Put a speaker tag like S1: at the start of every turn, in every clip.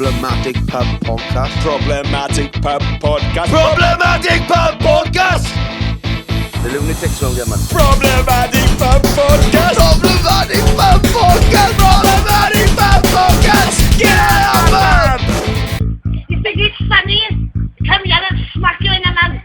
S1: Problematic Pub Podcast.
S2: Problematic Pub Podcast.
S1: Problematic Pub Podcast! The lunatics won't get man.
S2: Problematic Pub Podcast.
S1: Problematic Pub Podcast! Problematic Pub Podcast! Get out, man!
S3: You think it's funny? Come here and smack you in the mouth.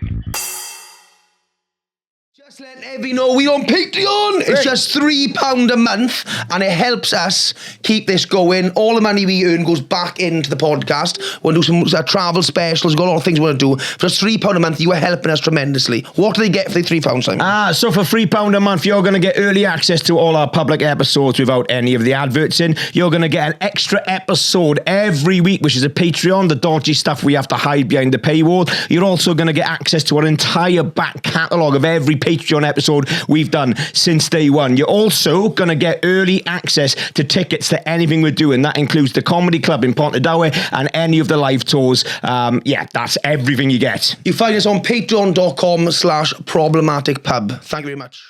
S1: Just letting everybody know we on Patreon. It's just £3 a month and it helps us keep this going. All the money we earn goes back into the podcast. We'll do some travel specials. We've got a lot of things we want to do. For just £3 a month, you are helping us tremendously. What do they get for the £3, Simon?
S2: So for £3 a month, you're going to get early access to all our public episodes without any of the adverts in. You're going to get an extra episode every week, which is a Patreon, the dodgy stuff we have to hide behind the paywall. You're also going to get access to our entire back catalogue of every Patreon episode we've done since day one. You're also going to get early access to tickets to anything we're doing. That includes the Comedy Club in Pontardawe and any of the live tours. That's everything you get.
S1: You find us on patreon.com/problematicpub. Thank you very much.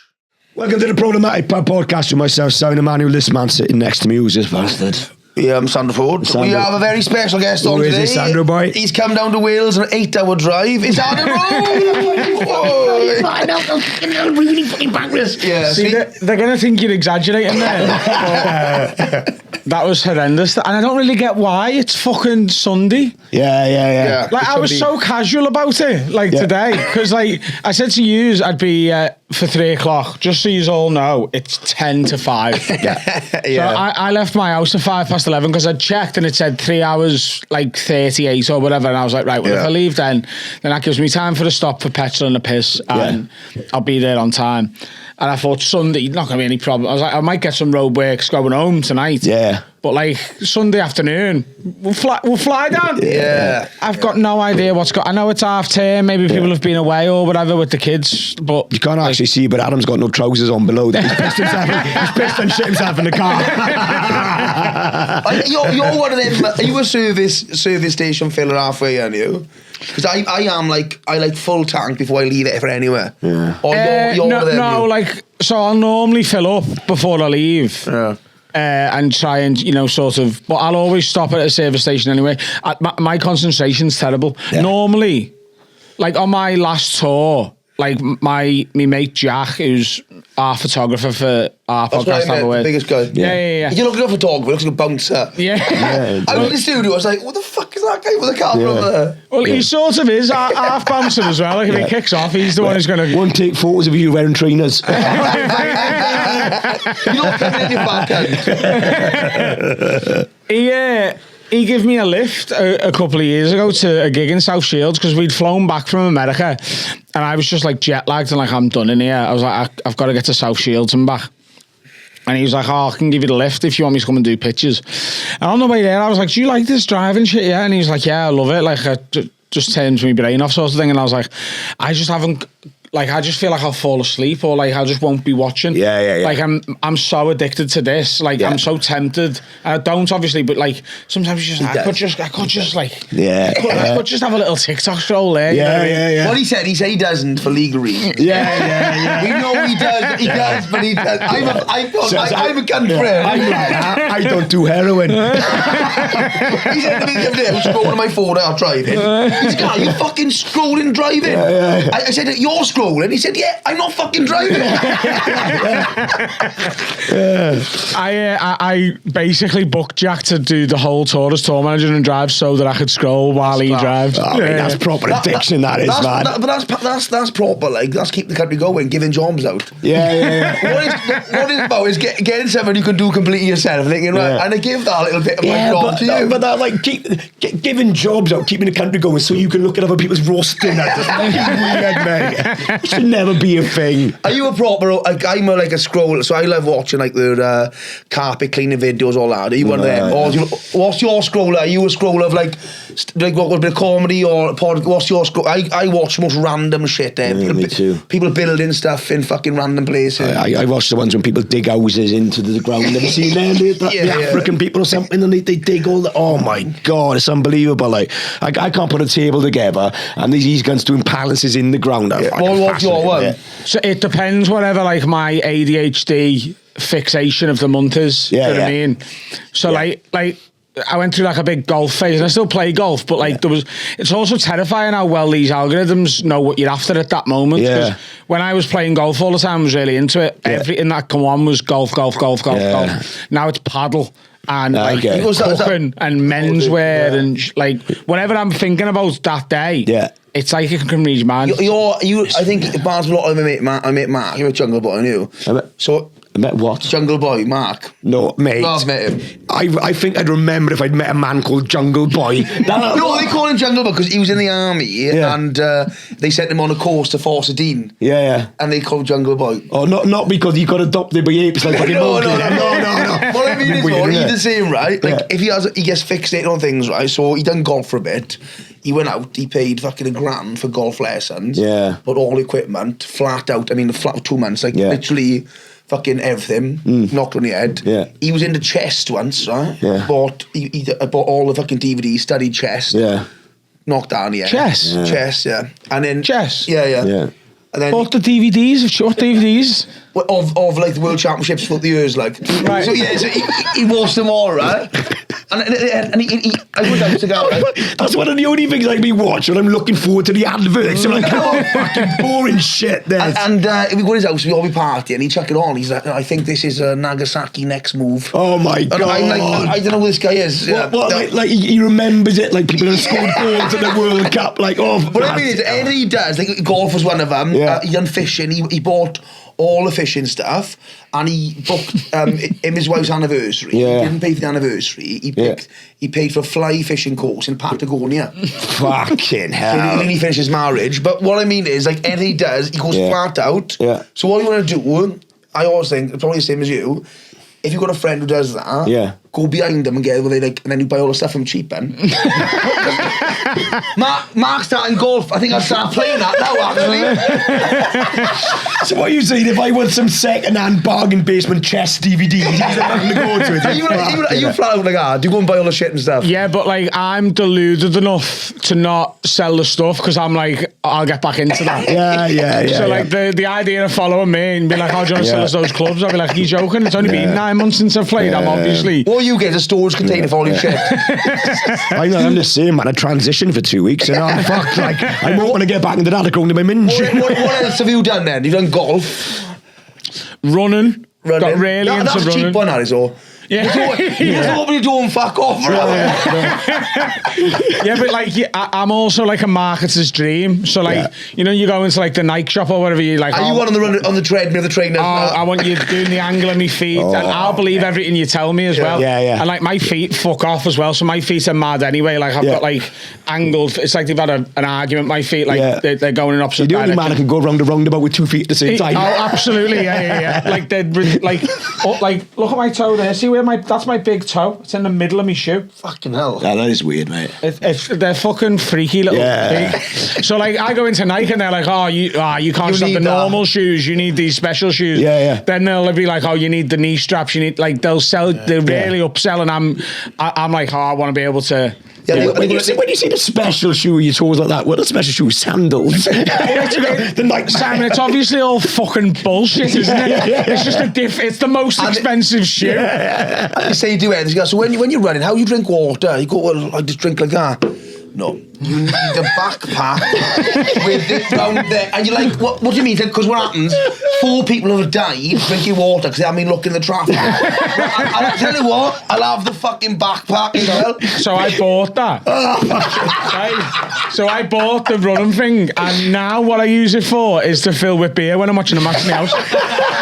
S2: Welcome to the Problematic Pub Podcast with myself, Simon Emmanuel. This man sitting next to me, who's this bastard?
S1: Yeah, I'm Sandro Ford. We have a very special guest on today.
S2: Who is this, Sandro boy?
S1: He's come down to Wales on an 8-hour drive. It's Adam Rowe!
S2: I'm really fucking backwards.
S1: Yeah,
S4: See, they're going to think you're exaggerating there. That was horrendous. And I don't really get why. It's fucking Sunday.
S2: Yeah.
S4: Like, I was so casual about it, today. Because, I said to you, I'd be for 3 o'clock. Just so you all know, it's 10 to 5. So I left my house at 11:05 because I'd checked and it said 3 hours, 38 or whatever. And I was like, right, if I leave then that gives me time for a stop for petrol and a piss. And I'll be there on time. And I thought Sunday, not going to be any problem. I was like, I might get some road works going home tonight.
S2: Yeah.
S4: But Sunday afternoon, we'll fly down.
S1: Yeah.
S4: I've got no idea what's going on. I know it's half term, maybe people have been away or whatever with the kids, but...
S2: You can't actually see, but Adam's got no trousers on below that. He's pissed and shit himself in the car.
S1: You're one of them, are you a service station filler halfway, aren't you? Because I am I full tank before I leave it for anywhere. Yeah. Or you're one of them.
S4: So I'll normally fill up before I leave.
S1: Yeah.
S4: And try and, but I'll always stop at a service station anyway. My concentration's terrible. Yeah. Normally, on my last tour, my mate Jack, who's our photographer for our podcast,
S1: the biggest guy.
S4: Yeah.
S1: You're looking at a photographer, looks like a bouncer.
S4: Yeah.
S1: I was in the studio, I was like, what the fuck is that guy with a camera over there?
S4: Well, he sort of is half bouncer as well. If he kicks off, he's the one who's going to...
S2: Won't take photos of you wearing trainers.
S1: You're not coming in your backhand.
S4: He gave me a lift a couple of years ago to a gig in South Shields because we'd flown back from America and I was just jet lagged and I'm done in here. I was like, I've got to get to South Shields and back. And he was like, I can give you the lift if you want me to come and do pictures. And on the way there, I was like, do you like this driving shit? Yeah. And he was like, yeah, I love it. It just turns my brain off sort of thing. And I was like, I just haven't... I just feel like I'll fall asleep or I just won't be watching.
S2: Yeah.
S4: I'm so addicted to this. I'm so tempted. And I don't obviously, but sometimes you I could just have a little TikTok scroll there.
S1: Yeah. What he said he doesn't for legal reasons.
S2: Yeah.
S1: We know he does. He does, but he does. I'm a gun for him.
S2: I don't do heroin.
S1: He said to me the other day, I was scrolling on my phone out driving. He's like, are you fucking scrolling driving?
S2: Yeah.
S1: I said, you're scrolling. He said, yeah, I'm not fucking driving.
S4: I basically booked Jack to do the whole tour as tour manager and drive so that I could scroll while he drives.
S2: That's proper addiction, man.
S1: But that's proper, that's keep the country going, giving jobs out.
S2: Yeah.
S1: What is about is getting something you can do completely yourself, thinking, right, and I give that a little bit of my job to you.
S2: But that, giving jobs out, keeping the country going so you can look at other people's roast dinner. That's fucking weird, mate. It should never be a thing.
S1: Are you a proper, I'm a scroller, so I love watching the carpet cleaning videos, all that. Are you one of them? Or what's your scroller? Are you a scroller of what would be a comedy or a pod? What's your scroll? I watch the most random shit there.
S2: Me too.
S1: People building stuff in fucking random places.
S2: I watch the ones when people dig houses into the ground. Never seen them? The African people or something, and they dig all the... Oh my God, it's unbelievable. I can't put a table together, and these guys doing palaces in the ground.
S1: What's your one? Yeah.
S4: So it depends whatever my ADHD fixation of the month is. You know what I mean? So I went through like a big golf phase, and I still play golf, but like it's also terrifying how well these algorithms know what you're after at that moment.
S2: Yeah.
S4: When I was playing golf all the time, I was really into it. Everything that come on was golf. Now it's paddle and cooking and menswear and like whatever I'm thinking about that day.
S2: Yeah.
S4: It's like you can read man.
S1: I think Barnes a lot of my mate Mark. You're a Jungle Boy, aren't you? So
S2: I met what?
S1: Jungle Boy, Mark.
S2: No, mate.
S1: No, I've met him.
S2: I think I'd remember if I'd met a man called Jungle Boy.
S1: No, they call him Jungle Boy because he was in the army and they sent him on a course to Force of Dean.
S2: Yeah.
S1: And they called him Jungle Boy.
S2: Oh, not because he got adopted by apes like fucking
S1: No.
S2: no.
S1: What I mean is, he's the same, right? Like if he gets fixated on things, right? So he done golf for a bit. He went out, he paid fucking $1,000 for golf lessons.
S2: Yeah.
S1: But all equipment, flat out, flat 2 months, literally fucking everything, knocked on the head.
S2: Yeah.
S1: He was into chess once, right?
S2: Yeah.
S1: He bought all the fucking DVDs, studied chess.
S2: Yeah.
S1: Knocked down the head.
S4: Chess?
S2: Yeah.
S1: Chess, yeah. And then...
S4: Chess?
S1: Yeah. And then...
S4: Bought the DVDs of short DVDs?
S1: Of like the World Championships for the years, like.
S4: Right.
S1: So he watched them all, right? And I went out to go, right?
S2: That's one of the only things I be watch when I'm looking forward to the adverts. I'm like, oh, fucking boring shit.
S1: And we go to his house, we all be partying, and he chuck it on. He's like, I think this is Nagasaki next move.
S2: Oh my God.
S1: And I'm like, I don't know who this guy is.
S2: Like he remembers it, like people have scored goals at the World Cup, like, oh.
S1: What I mean is, anything he does, like golf was one of them.
S2: Yeah.
S1: He done fishing, he bought all the fishing stuff, and he booked him his wife's anniversary.
S2: Yeah.
S1: He didn't pay for the anniversary. He paid for a fly fishing course in Patagonia.
S2: Fucking hell.
S1: So he didn't finish his marriage. But what I mean is, like anything he does, he goes flat out.
S2: Yeah.
S1: So what you want to do, I always think, probably the same as you, if you've got a friend who does that, go behind them and get where they and then you buy all the stuff from cheap then. Mark's starting golf. I think I'll start playing that now, actually.
S2: So what are you saying? If I want some second-hand bargain basement chess DVDs, he's not going to go to it.
S1: Are you flat out like that? Do you go and buy all the shit and stuff?
S4: Yeah, but like I'm deluded enough to not sell the stuff because I'm like, I'll get back into that.
S2: Yeah.
S4: So like the idea of following me and be like, how do you want to sell us those clubs? I'll be like, you joking? It's only been 9 months since I've played. I'm obviously...
S1: What you get a storage container for all your shit.
S2: I'm the same, man. I transitioned for 2 weeks and fuck, like, I'm hoping to get back into that according to my minge.
S1: What else have you done then? You've done golf?
S4: Running. Got really into
S1: that's
S4: running.
S1: That's a cheap one, that is all.
S4: Yeah.
S1: You just hope you don't fuck off.
S4: Yeah, but like I'm also like a marketer's dream. So like you know, you go into like the Nike shop or whatever. You like.
S1: Are you on the treadmill, the trainer?
S4: I want you doing the angle of my feet, and I'll believe everything you tell me as well.
S2: Yeah.
S4: And like my feet fuck off as well. So my feet are mad anyway. Like I've got like angled. It's like they've had an argument. My feet like they're going in opposite
S2: You're the only man who can go round the roundabout with 2 feet at the same time.
S4: Oh, absolutely, yeah. Like they're like look at my toe there. See where that's my big toe. It's in the middle of my shoe.
S1: Fucking hell.
S2: Yeah, that is weird, mate.
S4: They're fucking freaky little feet. So like I go into Nike and they're like, you can't stop the normal shoes. You need these special shoes.
S2: Yeah.
S4: Then they'll be like, you need the knee straps. You need like they'll sell. They're really upselling. I'm like, I want to be able to.
S2: Yeah, when you see the special shoe, your toes like that. What are special shoes? Sandals.
S4: The Nike Simon. It's obviously all fucking bullshit, isn't it? It's just it's the most expensive shoe.
S1: You say you do anything. So when you're running, how do you drink water? You go, well, I just drink like that. No, you need a backpack with it round there. And you're like, what do you mean? Because what happens? 4 people have died drinking water because they haven't been looking in the traffic. I tell you what, I'll have the fucking backpack as well.
S4: So I bought that. So I bought the running thing, and now what I use it for is to fill with beer when I'm watching a match in the house.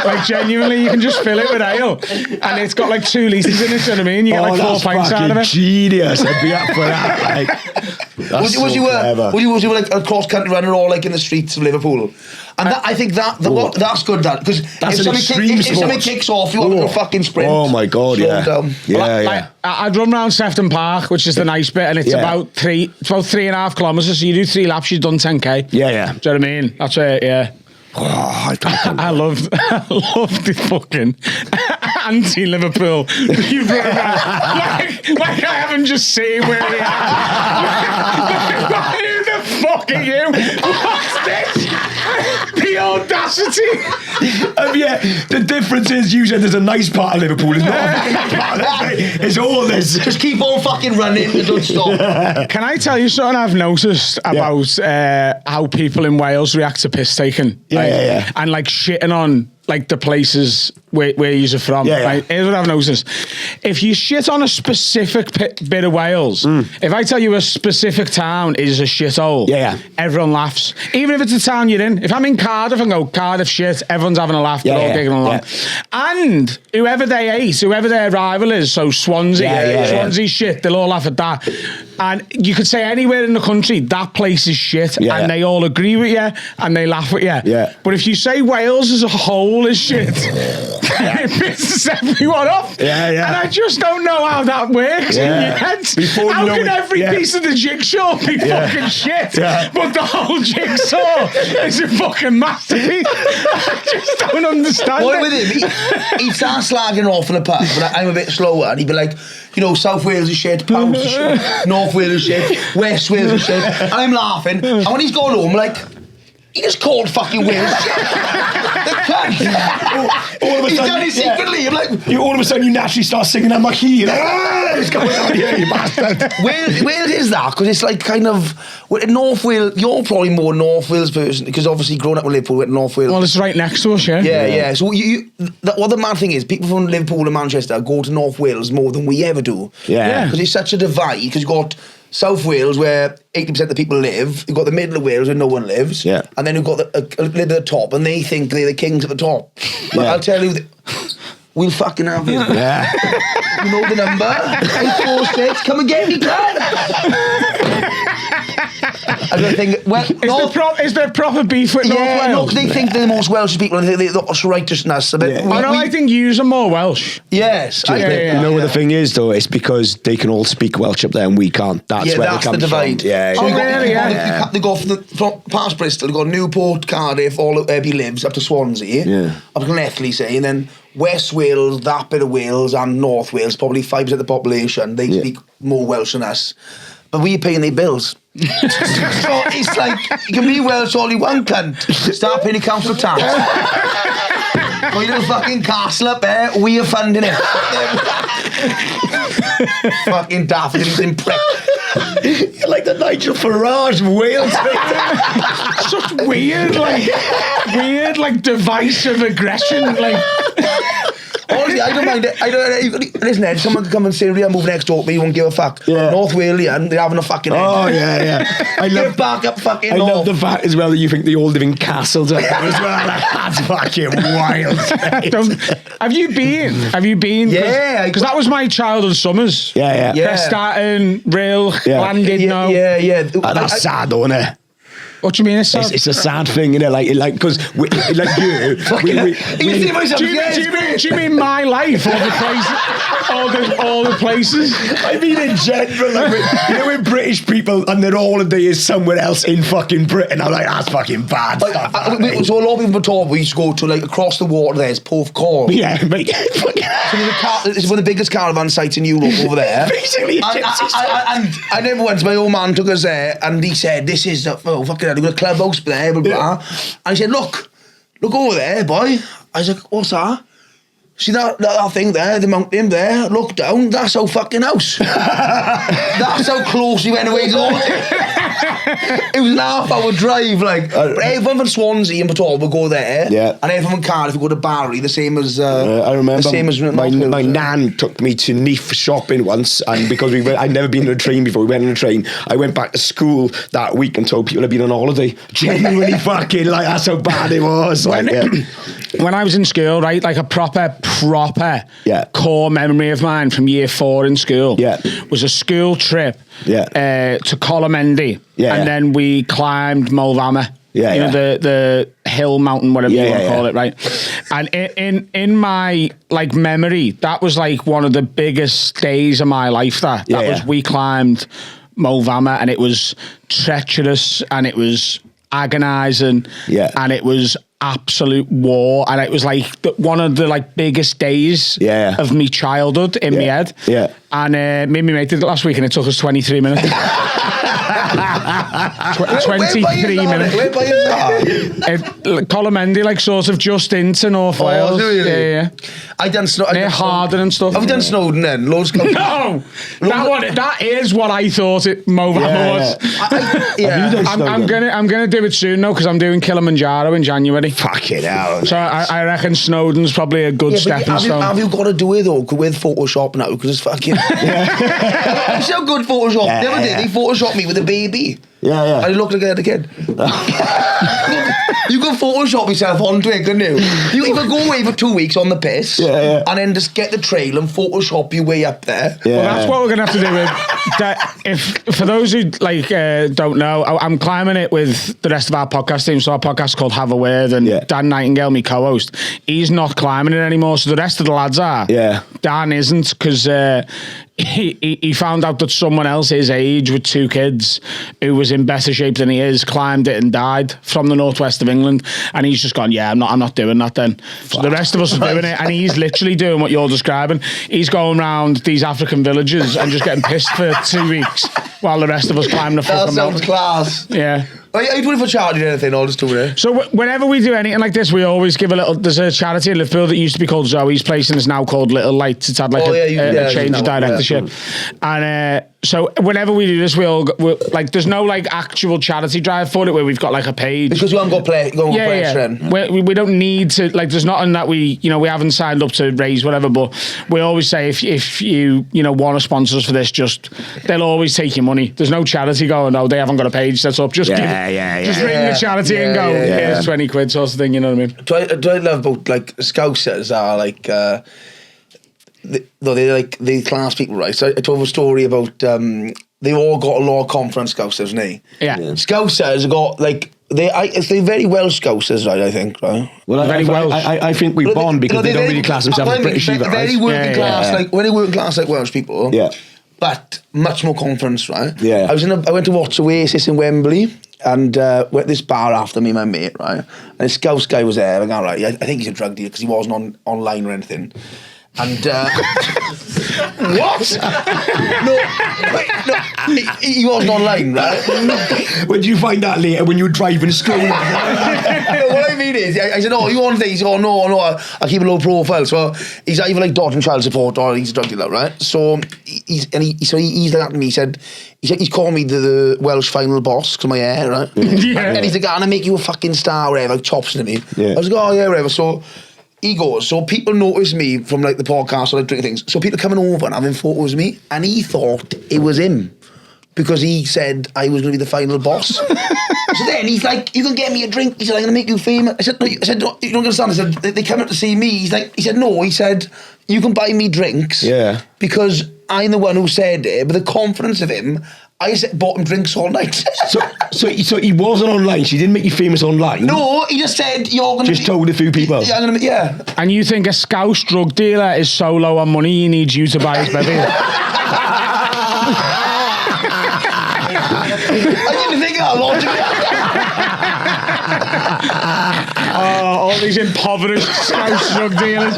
S4: Like genuinely, you can just fill it with ale, and it's got like 2 litres in it. You know what I mean? You get like 4 pints out of it.
S2: Genius! I'd be up for that. Like,
S1: was you like a cross country runner or like in the streets of Liverpool? And I think that's good, that because if something kicks off, you want to fucking sprint.
S2: Oh my God, yeah.
S4: I'd run around Sefton Park, which is the nice bit, and it's about 3.5 kilometres. So you do 3 laps, you've done 10k.
S2: Yeah.
S4: Do you know what I mean? That's it. Yeah.
S2: Oh,
S4: I love the fucking anti-Liverpool. You run around like I haven't just seen where they are. Who the fuck are you? What's this? The audacity.
S2: The difference is you said there's a nice part of Liverpool. It's not a fucking nice part of Liverpool. It's all this.
S1: Just keep on fucking running and don't stop.
S4: Can I tell you something I've noticed about how people in Wales react to piss taking?
S2: Yeah.
S4: And like shitting on like the places where you're from.
S2: Yeah.
S4: Right? Here's what I've noticed. If you shit on a specific bit of Wales, if I tell you a specific town is a shithole, everyone laughs. Even if it's a town you're in. If I'm in Cardiff and go, Cardiff shit, everyone's having a laugh. They're all giggling along. And whoever they hate, whoever their rival is, so Swansea shit, they'll all laugh at that. And you could say anywhere in the country, that place is shit, and they all agree with you, and they laugh with you.
S2: Yeah.
S4: But if you say Wales as a whole is shit, it pisses everyone off. And I just don't know how that works in your head. How can every piece of the jigsaw be fucking shit, but the whole jigsaw is a fucking masterpiece? I just don't understand
S1: What with him, he'd start slagging off in the pub, but I'm a bit slower, and he'd be like, you know, South Wales is shit, Pounds is shit, North Wales is shit, West Wales is shit, and I'm laughing, and when he's going home, like, he just called fucking Wales shit. The cunt.
S2: All of a
S1: He's
S2: sudden,
S1: done it secretly. I'm like,
S2: all of a sudden you naturally start singing I'm like here. What's going on here, you bastard?
S1: Where is that? Because it's like kind of in North Wales. You're probably more North Wales person because obviously growing up with Liverpool, went to North Wales.
S4: Well, it's right next to us,
S1: Yeah. So what the mad thing is, people from Liverpool and Manchester go to North Wales more than we ever do.
S2: Yeah.
S1: Because it's such a divide. Because you've got South Wales where 80% of the people live. You've got the middle of Wales where no one lives.
S2: Yeah.
S1: And then you've got a live at the top, and they think they're the kings at the top. But I'll tell you, we'll fucking have you.
S2: Yeah.
S1: You know the number? 846. Come and get me, lad. I don't think. Well,
S4: is there proper beef with North Wales?
S1: Look, they think they're the most Welsh people, and they're the righteousness.
S4: I think yous are more Welsh.
S1: Yes, I think.
S2: You know what the thing is though? It's because they can all speak Welsh up there and we can't. That's where
S1: that's
S2: they come
S1: the divide.
S2: from. Yeah.
S1: So
S4: really?
S1: They go from past Bristol, they go Newport, Cardiff, all where he lives, up to Swansea, up to Llanelli, say, and then West Wales, that bit of Wales, and North Wales, probably 5% of the population, they speak more Welsh than us. But we're paying their bills. So it's like, you can be Welsh all you want, cunt. Start paying your council tax. Got your little fucking castle up there, we are funding it. Fucking daffodils in prick.
S2: You're like the Nigel Farage of Wales.
S4: Such weird, like divisive aggression, like.
S1: Honestly, I don't mind it. Listen, Ed, someone can come and say, "I'm moving next door to me, you won't give a fuck." North Walian, they're having a fucking end.
S2: Oh, yeah.
S1: I love back up fucking
S2: I
S1: North.
S2: love the fact as well that you think they all live in castles up there as well. That's fucking wild.
S4: Have you been?
S1: Yeah.
S4: Because that was my childhood summers.
S2: Yeah.
S4: Starting, Rail, landed, no.
S1: Yeah.
S2: That's sad, though, isn't it?
S4: What do you mean it's sad?
S2: It's a sad thing, innit? Like, because, like you...
S4: Do you mean my life, all the places? all the places?
S2: I mean in general, like, when British people and their holiday is somewhere else in fucking Britain, I'm like, that's fucking bad stuff.
S1: So a lot of people talk, we used to go to, like, across the water there's Porthcawl.
S2: Yeah, mate.
S1: So it's one of the biggest caravan sites in Europe over there.
S2: Basically,
S1: I remember once my old man took us there and he said, this is the fucking hell, we've got a clubhouse there, blah, blah. And I said, look over there, boy. I was like, what's that? See that thing there, the mountain there, look down, that's our fucking house. That's how close we went away to it. It was an half-hour drive, like. But everyone from Swansea and Portal would go there, and everyone from Cardiff would go to Barry, the same as...
S2: I remember
S1: the same as
S2: my nan took me to Neath for shopping once, and because I'd never been on a train before, we went on a train. I went back to school that week and told people I'd been on holiday. Genuinely fucking, like, that's how bad it was.
S4: When I was in school, right, like a proper core memory of mine from year 4 in school was a school trip to Kilimanjaro, and then we climbed Mulvama. The hill mountain, whatever you want to call it, right? And in my like memory, that was like one of the biggest days of my life. That was we climbed Mulvama, and it was treacherous, and it was agonising, and it was absolute war, and it was like one of the like biggest days of me childhood in my head. And me and my mate did it last week, and it took us 23 minutes. 23 minutes.
S1: Where by is that?
S4: Colamendy, like sort of just into North Wales. Yeah.
S1: I done Snowdon.
S4: Near Harden and stuff.
S1: Have you done Snowdon then? Loads of
S4: No! That is what I thought it Movember was. I'm gonna do it soon though, because I'm doing Kilimanjaro in January.
S1: Fucking hell.
S4: So I reckon Snowdon's probably a good stepping stone.
S1: Have you got to do it though with Photoshop now? Because it's fucking. You see how good Photoshop? The other day they photoshopped me with a baby.
S2: Yeah.
S1: I looked like I had a kid. You can Photoshop yourself onto it, couldn't you? You can go away for 2 weeks on the piss, and then just get the trail and Photoshop your way up there.
S4: Yeah. Well, that's what we're gonna have to do with. If for those who don't know, I'm climbing it with the rest of our podcast team. So our podcast is called Have a Word, and Dan Nightingale, my co-host, he's not climbing it anymore. So the rest of the lads are. Yeah. Dan isn't, because he found out that someone else his age with 2 kids who was in better shape than he is climbed it and died from the northwest of England, and he's just gone, I'm not doing that then. So the rest of us are doing it, and he's literally doing what you're describing. He's going around these African villages and just getting pissed for 2 weeks while the rest of us climb the fucking mountain.
S1: That sounds class.
S4: Yeah.
S1: Are you doing it for charity or anything? Or just doing it?
S4: So whenever we do anything like this, we always give a little. There's a charity in Liverpool that used to be called Zoe's Place and is now called Little Lights. It's had like a change of directorship. And so whenever we do this, we'll like, there's no like actual charity drive for it where we've got like a page.
S1: Because you haven't got pressure in.
S4: We don't need to, like, there's nothing that we haven't signed up to raise whatever, but we always say if you want to sponsor us for this, they'll always take your money. There's no charity going, they haven't got a page set up. Just ring the charity and go, here's 20 quid sort of thing, you know what I mean?
S1: Do I love about, like, Scousers are like, they class people, right? So I told a story about, they all got a lot of confidence, Scousers, innit?
S4: Yeah.
S1: Scousers have got, like, they're very Welsh Scousers, right, I think, right?
S2: Well, I think we bond because they don't really class themselves as British either, right?
S1: Very working class, like, when they working class like Welsh people.
S2: Yeah.
S1: But much more confidence, right?
S2: Yeah.
S1: I went to watch Oasis in Wembley, and went to this bar after me and my mate, right? And this Scouse guy was there, like, all right, I think he's a drug dealer because he wasn't online or anything. And what? No, he wasn't online, right?
S2: When did you find that later when you were driving strolling?
S1: No, what I mean is, I said, you want these? No, I keep a low profile. So he's either like dodging child support or he's a drug dealer, right? So he's like that to me. He said he's called me the Welsh final boss because of my hair, right? Yeah. And he's like, I'm gonna make you a fucking star, whatever, like chops into me. Yeah. I was like, whatever. So he goes, so people notice me from like the podcast or like drinking things. So people coming over and having photos of me, and he thought it was him because he said I was going to be the final boss. So then he's like, you can get me a drink. He said, I'm going to make you famous. I said, no, you don't understand. I said, they come up to see me. He said, no. He said, you can buy me drinks. Yeah. Because I'm the one who said it, but the confidence of him, I bought him drinks all night. so
S2: he wasn't online. She didn't make you famous online.
S1: No, he just said you're going to.
S2: Just told a few people.
S1: Yeah.
S4: And you think a Scouse drug dealer is so low on money, he needs you to buy his baby?
S1: I didn't think that
S4: all these impoverished Scouse drug dealers.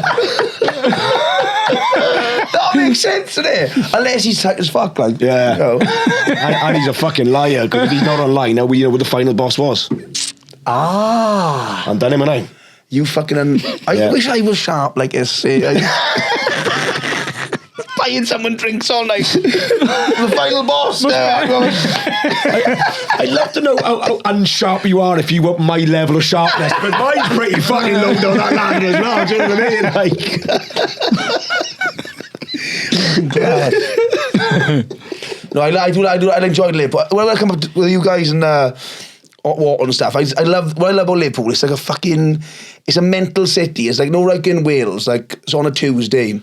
S1: That makes sense, doesn't it? Unless he's tight as fuck, like.
S2: Yeah. You know. and he's a fucking liar, because if he's not online, now we know what the final boss was. I'm done him, and I.
S1: You fucking... I wish I was sharp like this. Buying someone drinks all night. The final boss.
S2: I'd love to know how unsharp you are if you want my level of sharpness, but mine's pretty fucking low down that ladder as well, do you know what I mean?
S1: No, I enjoy Liverpool. When I come up with you guys and hot water and stuff, I love what I love about Liverpool. It's like it's a mental city. It's like like in Wales. Like, it's on a Tuesday. We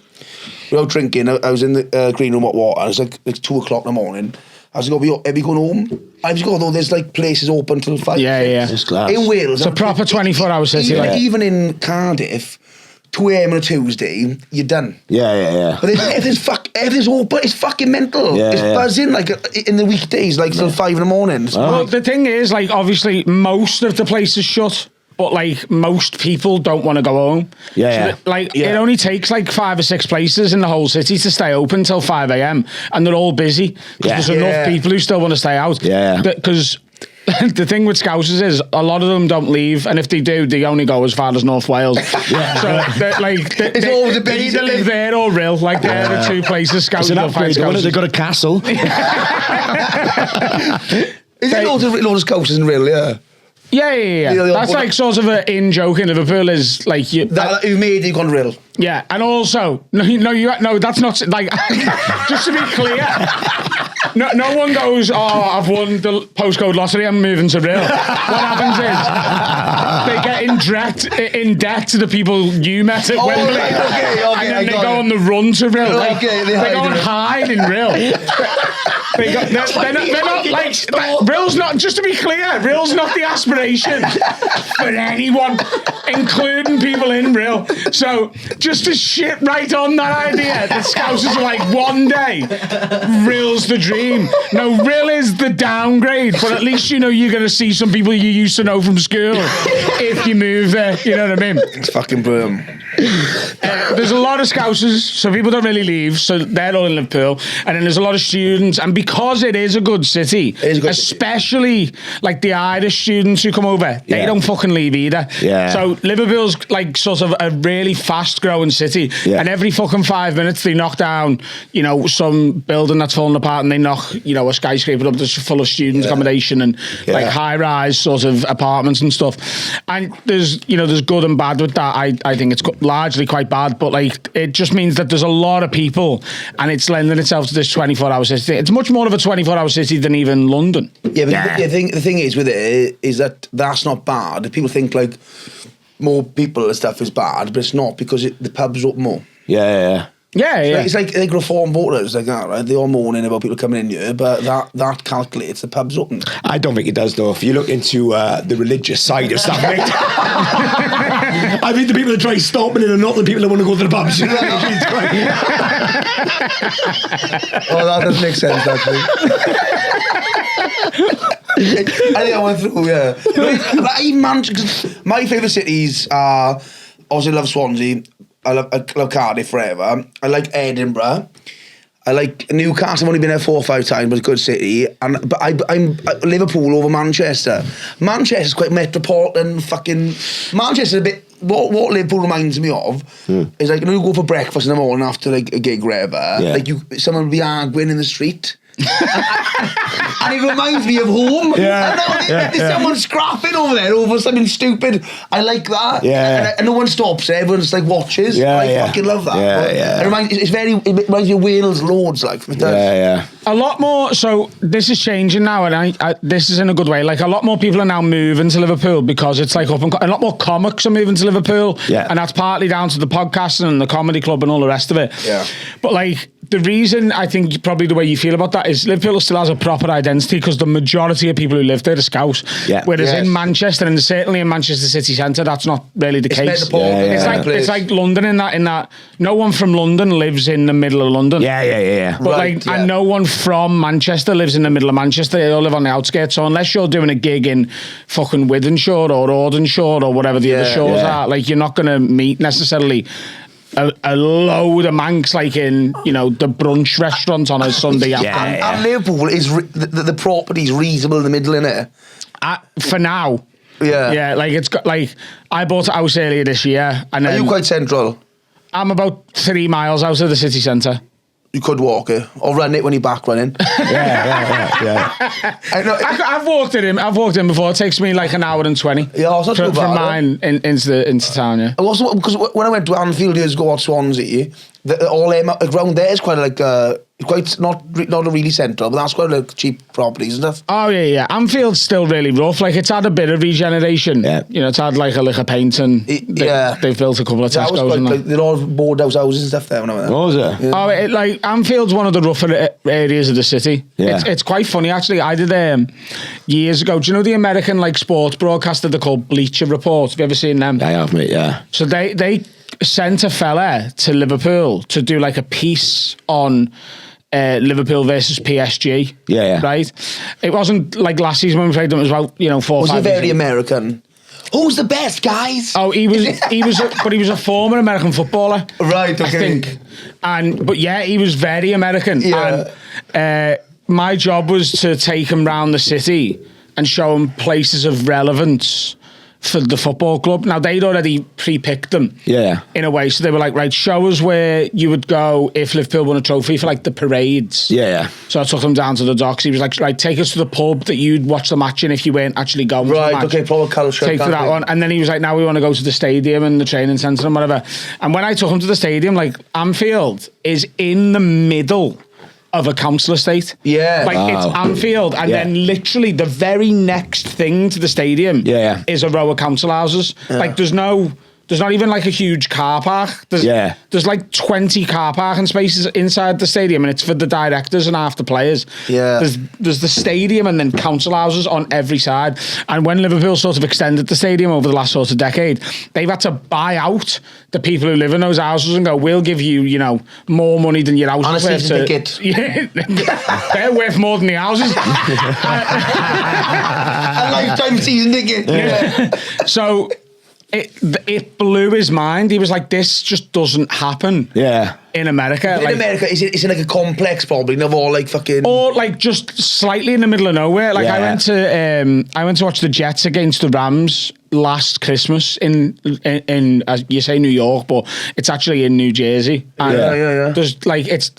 S1: were out drinking. I was in the green room hot water. And it's like 2 o'clock in the morning. I was going, are we going home? I was going, though, there's like places open till 5.
S4: Yeah.
S2: It's class.
S1: In Wales.
S4: It's a proper 24-hour city.
S1: Even in Cardiff, 2 a.m. on a Tuesday, you're done.
S2: Yeah.
S1: But everything's open, it's fucking mental. It's buzzing, like, in the weekdays, like, till 5 in the morning.
S4: Well, the thing is, like, obviously, most of the place is shut. but like most people don't want to go home.
S2: Yeah.
S4: It only takes like 5 or 6 places in the whole city to stay open till 5 a.m. and they're all busy because there's enough people who still want to stay out.
S2: Yeah.
S4: Because the thing with Scousers is a lot of them don't leave, and if they do, they only go as far as North Wales. So
S1: it's always a bit
S4: they either live there or Rill. Like they're the 2 places Scousers will find Scousers.
S2: They've got a castle.
S1: Is there loads of Scousers in Rill? Yeah.
S4: Yeah. That's like sort of an in joke in Liverpool is like you.
S1: Who made you gone Rill?
S4: Yeah, and also no, that's not like just to be clear. No one goes, oh, I've won the postcode lottery, I'm moving to Rill. What happens is they get in debt to the people you met at Wembley.
S1: Okay,
S4: and then they go on the run to Rill. Like, they go and hide in Rill. They're not like Rill's not. Just to be clear, Rill's not the aspiration for anyone, including people in Rill. So just to shit right on that idea, the Scousers are like one day, Rill's the dream. No, Rill is the downgrade, but at least you know you're going to see some people you used to know from school if you move there. You know what I mean?
S1: It's fucking brilliant.
S4: There's a lot of Scousers, so people don't really leave, so they're all in Liverpool, and then there's a lot of students, and because it is a good city, especially like the Irish students who come over, they don't fucking leave either. So Liverpool's like sort of a really fast growing city, and every fucking 5 minutes they knock down, some building that's falling apart, and they knock, a skyscraper up that's full of student accommodation and like high rise sort of apartments and stuff. And there's good and bad with that. I think it's largely quite bad, but like it just means that there's a lot of people, and it's lending itself to this 24-hour city. It's much more of a 24-hour city than even London. Yeah,
S1: but the thing is with it is that that's not bad. People think like more people and stuff is bad, but it's not, because the pubs open more.
S4: Yeah.
S1: It's like reform voters like that, right? They're all moaning about people coming in here, but that calculates the pubs open.
S2: I don't think it does, though. If you look into the religious side of stuff, mate. I think the people that try stopping it are not the people that want to go to the pubs.
S1: Oh, that does make sense, actually. I think I went through, my favourite cities are, obviously I love Swansea, I love Cardiff forever. I like Edinburgh. I like Newcastle. I've only been there 4 or 5 times, but it's a good city. But I'm Liverpool over Manchester. Manchester's quite metropolitan. Manchester's a bit. What Liverpool reminds me of is like, you go for breakfast in the morning after like a gig, whatever. Like someone will be arguing in the street. And it reminds me of home. There's someone scrapping over there over something stupid. I like that. And no one stops. Everyone's like watches. I fucking love that. It reminds me of Wales loads. Like it does.
S4: A lot more. So this is changing now, and I this is in a good way. Like a lot more people are now moving to Liverpool because it's like a lot more comics are moving to Liverpool. And that's partly down to the podcasting and the comedy club and all the rest of it. But like, the reason I think probably the way you feel about that is Liverpool still has a proper identity because the majority of people who live there are Scouse. Whereas in Manchester, and certainly in Manchester city centre, that's not really the case. It's like London in that no one from London lives in the middle of London. But and no one from Manchester lives in the middle of Manchester. They all live on the outskirts. So unless you're doing a gig in fucking Wythenshawe or Audenshaw or whatever the other shores are, like you're not going to meet necessarily a load of manx like in the brunch restaurant on a Sunday afternoon.
S1: And Liverpool is the property's reasonable in the middle, innit?
S4: For now. Like it's got like I bought a house earlier this year, and
S1: are you quite central?
S4: I'm about 3 miles out of the city centre.
S1: You could walk it or run it when you're back running.
S4: I've walked in before. It takes me like an hour and 20. From mine into town.
S1: Also, because when I went to Anfield years ago at Swansea, all around there is quite like quite not a really central, but that's quite like cheap properties and stuff.
S4: Oh yeah. Anfield's still really rough. Like it's had a bit of regeneration. It's had like a lick of paint and they've built a couple of Tesco's and that.
S1: They're all board house houses and stuff there when I went there.
S2: What was it?
S4: Oh, like Anfield's one of the rougher areas of the city. It's quite funny actually. I did years ago. Do you know the American like sports broadcaster they're called Bleacher Report? Have you ever seen them?
S2: I have, mate. So
S4: they sent a fella to Liverpool to do like a piece on Liverpool versus PSG.
S2: Yeah.
S4: Right? It wasn't like last season when we played them. It was about 4 or 5
S1: Was he very
S4: years.
S1: American? Who's the best, guys?
S4: Oh, he was a former American footballer.
S1: Right, okay.
S4: I think. But yeah, he was very American.
S1: Yeah.
S4: And my job was to take him round the city and show him places of relevance for the football club. Now, they'd already pre-picked them.
S2: Yeah.
S4: In a way. So they were like, right, show us where you would go if Liverpool won a trophy for like the parades.
S2: Yeah.
S4: So I took him down to the docks. He was like, right, take us to the pub that you'd watch the match in if you weren't actually going to the match.
S1: Right, okay, proper culture.
S4: Take to that one. And then he was like, now we want to go to the stadium and the training centre and whatever. And when I took him to the stadium, like, Anfield is in the middle of a council estate.
S1: Yeah.
S4: Like, it's Anfield, and then literally the very next thing to the stadium is a row of council houses. Like, there's not even like a huge car park. There's like 20 car parking spaces inside the stadium, and it's for the directors and half the players.
S1: Yeah.
S4: There's the stadium and then council houses on every side. And when Liverpool sort of extended the stadium over the last sort of decade, they've had to buy out the people who live in those houses and go, we'll give you, you know, more money than your house is
S1: worth.
S4: And a season ticket. Yeah. They're worth more than the houses.
S1: A lifetime season ticket.
S4: Yeah. So it blew his mind. He was like, this just doesn't happen.
S2: Yeah.
S4: In America.
S1: In America, is it like a complex probably? Of all like fucking...
S4: Or like just slightly in the middle of nowhere. Like I went to watch the Jets against the Rams last Christmas in as you say New York, but it's actually in New Jersey. And there's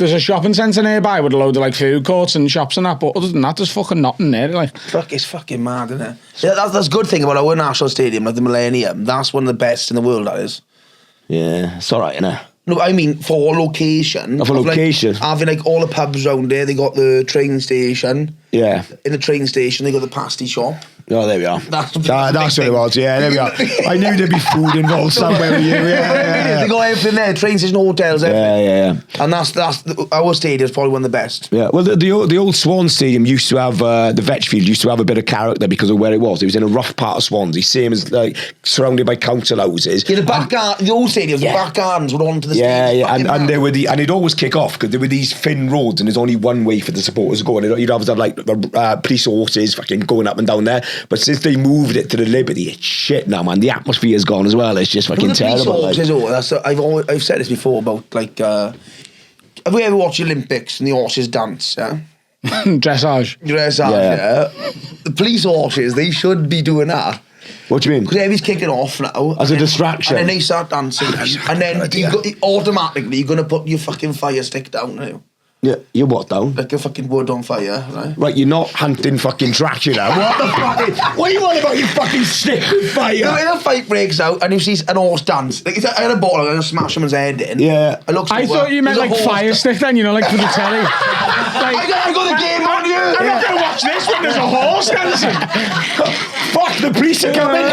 S4: a shopping centre nearby with a load of like food courts and shops and that, but other than that, there's fucking nothing there. Like,
S1: it's fucking mad, isn't it? Yeah, that's a good thing about our national stadium, like the Millennium. That's one of the best in the world, that is.
S2: Yeah, it's alright, innit?
S1: No, I mean for location.
S2: For location.
S1: Like, having like all the pubs around there, they got the train station.
S2: Yeah.
S1: In the train station, they got the pasty shop.
S2: Oh, there we are.
S1: That's
S2: what it was, yeah, there we are. I knew there'd be food involved somewhere with you, yeah.
S1: They got everything there, train station, hotels, everything.
S2: Yeah.
S1: And that's our stadium's probably one of the best.
S2: Yeah, well, the old Swan Stadium used to have, the Vetchfield used to have a bit of character because of where it was. It was in a rough part of Swansea, same as, like, surrounded by council houses.
S1: Yeah, the old stadiums, the back gardens were onto the stadium.
S2: Yeah, and there were and it'd always kick off because there were these thin roads and there's only one way for the supporters to go, and you'd always have, like, police horses fucking going up and down there. But since they moved it to the Liberty, it's shit now, man. The atmosphere's gone as well. It's just fucking terrible.
S1: I've said this before about like have we ever watched the Olympics and the horses dance? Yeah.
S4: Dressage,
S1: yeah. The police horses, they should be doing that.
S2: What do you mean?
S1: Because everybody's kicking off now.
S2: As a distraction.
S1: And then they start dancing. And then automatically you're going to put your fucking fire stick down now.
S2: Yeah, you're what down?
S1: Like a fucking wood on fire, right?
S2: Right, you're not hunting fucking Dracula. What the fuck? What are you on about, you fucking stick with fire?
S1: No, when a fight breaks out and you see an horse dance, like I had a ball, I'm going to smash someone's head in.
S2: Yeah.
S4: I thought you meant like fire stick then, you know, like for the telly. Like,
S1: I got the game on you.
S4: I'm not going to watch this when there's a horse dancing.
S2: Fuck, the police are coming.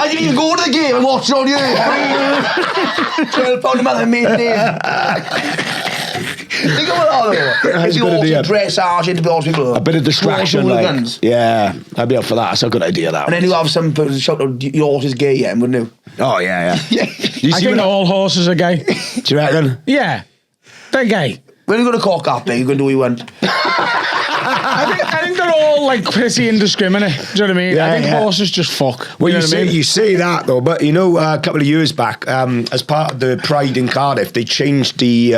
S1: I didn't even go to the game and watch it on you. £12 a month and made it. Think about that though. If you also dressage into people,
S2: a bit of distraction, like, yeah, I'd be up for that. That's a good idea, that.
S1: And then you have some person shout out, your horse is gay, yeah, wouldn't you?
S2: Oh, yeah.
S4: I think all horses are gay.
S2: Do you reckon?
S4: Yeah, they're gay.
S1: When are you going to cock up there? You're going to do what you want.
S4: I think they're all like pretty indiscriminate. Do you know what I mean?
S2: Yeah,
S4: I think horses just fuck.
S2: Well,
S4: you know what I mean?
S2: You say that though, but you know, a couple of years back, as part of the Pride in Cardiff, they changed the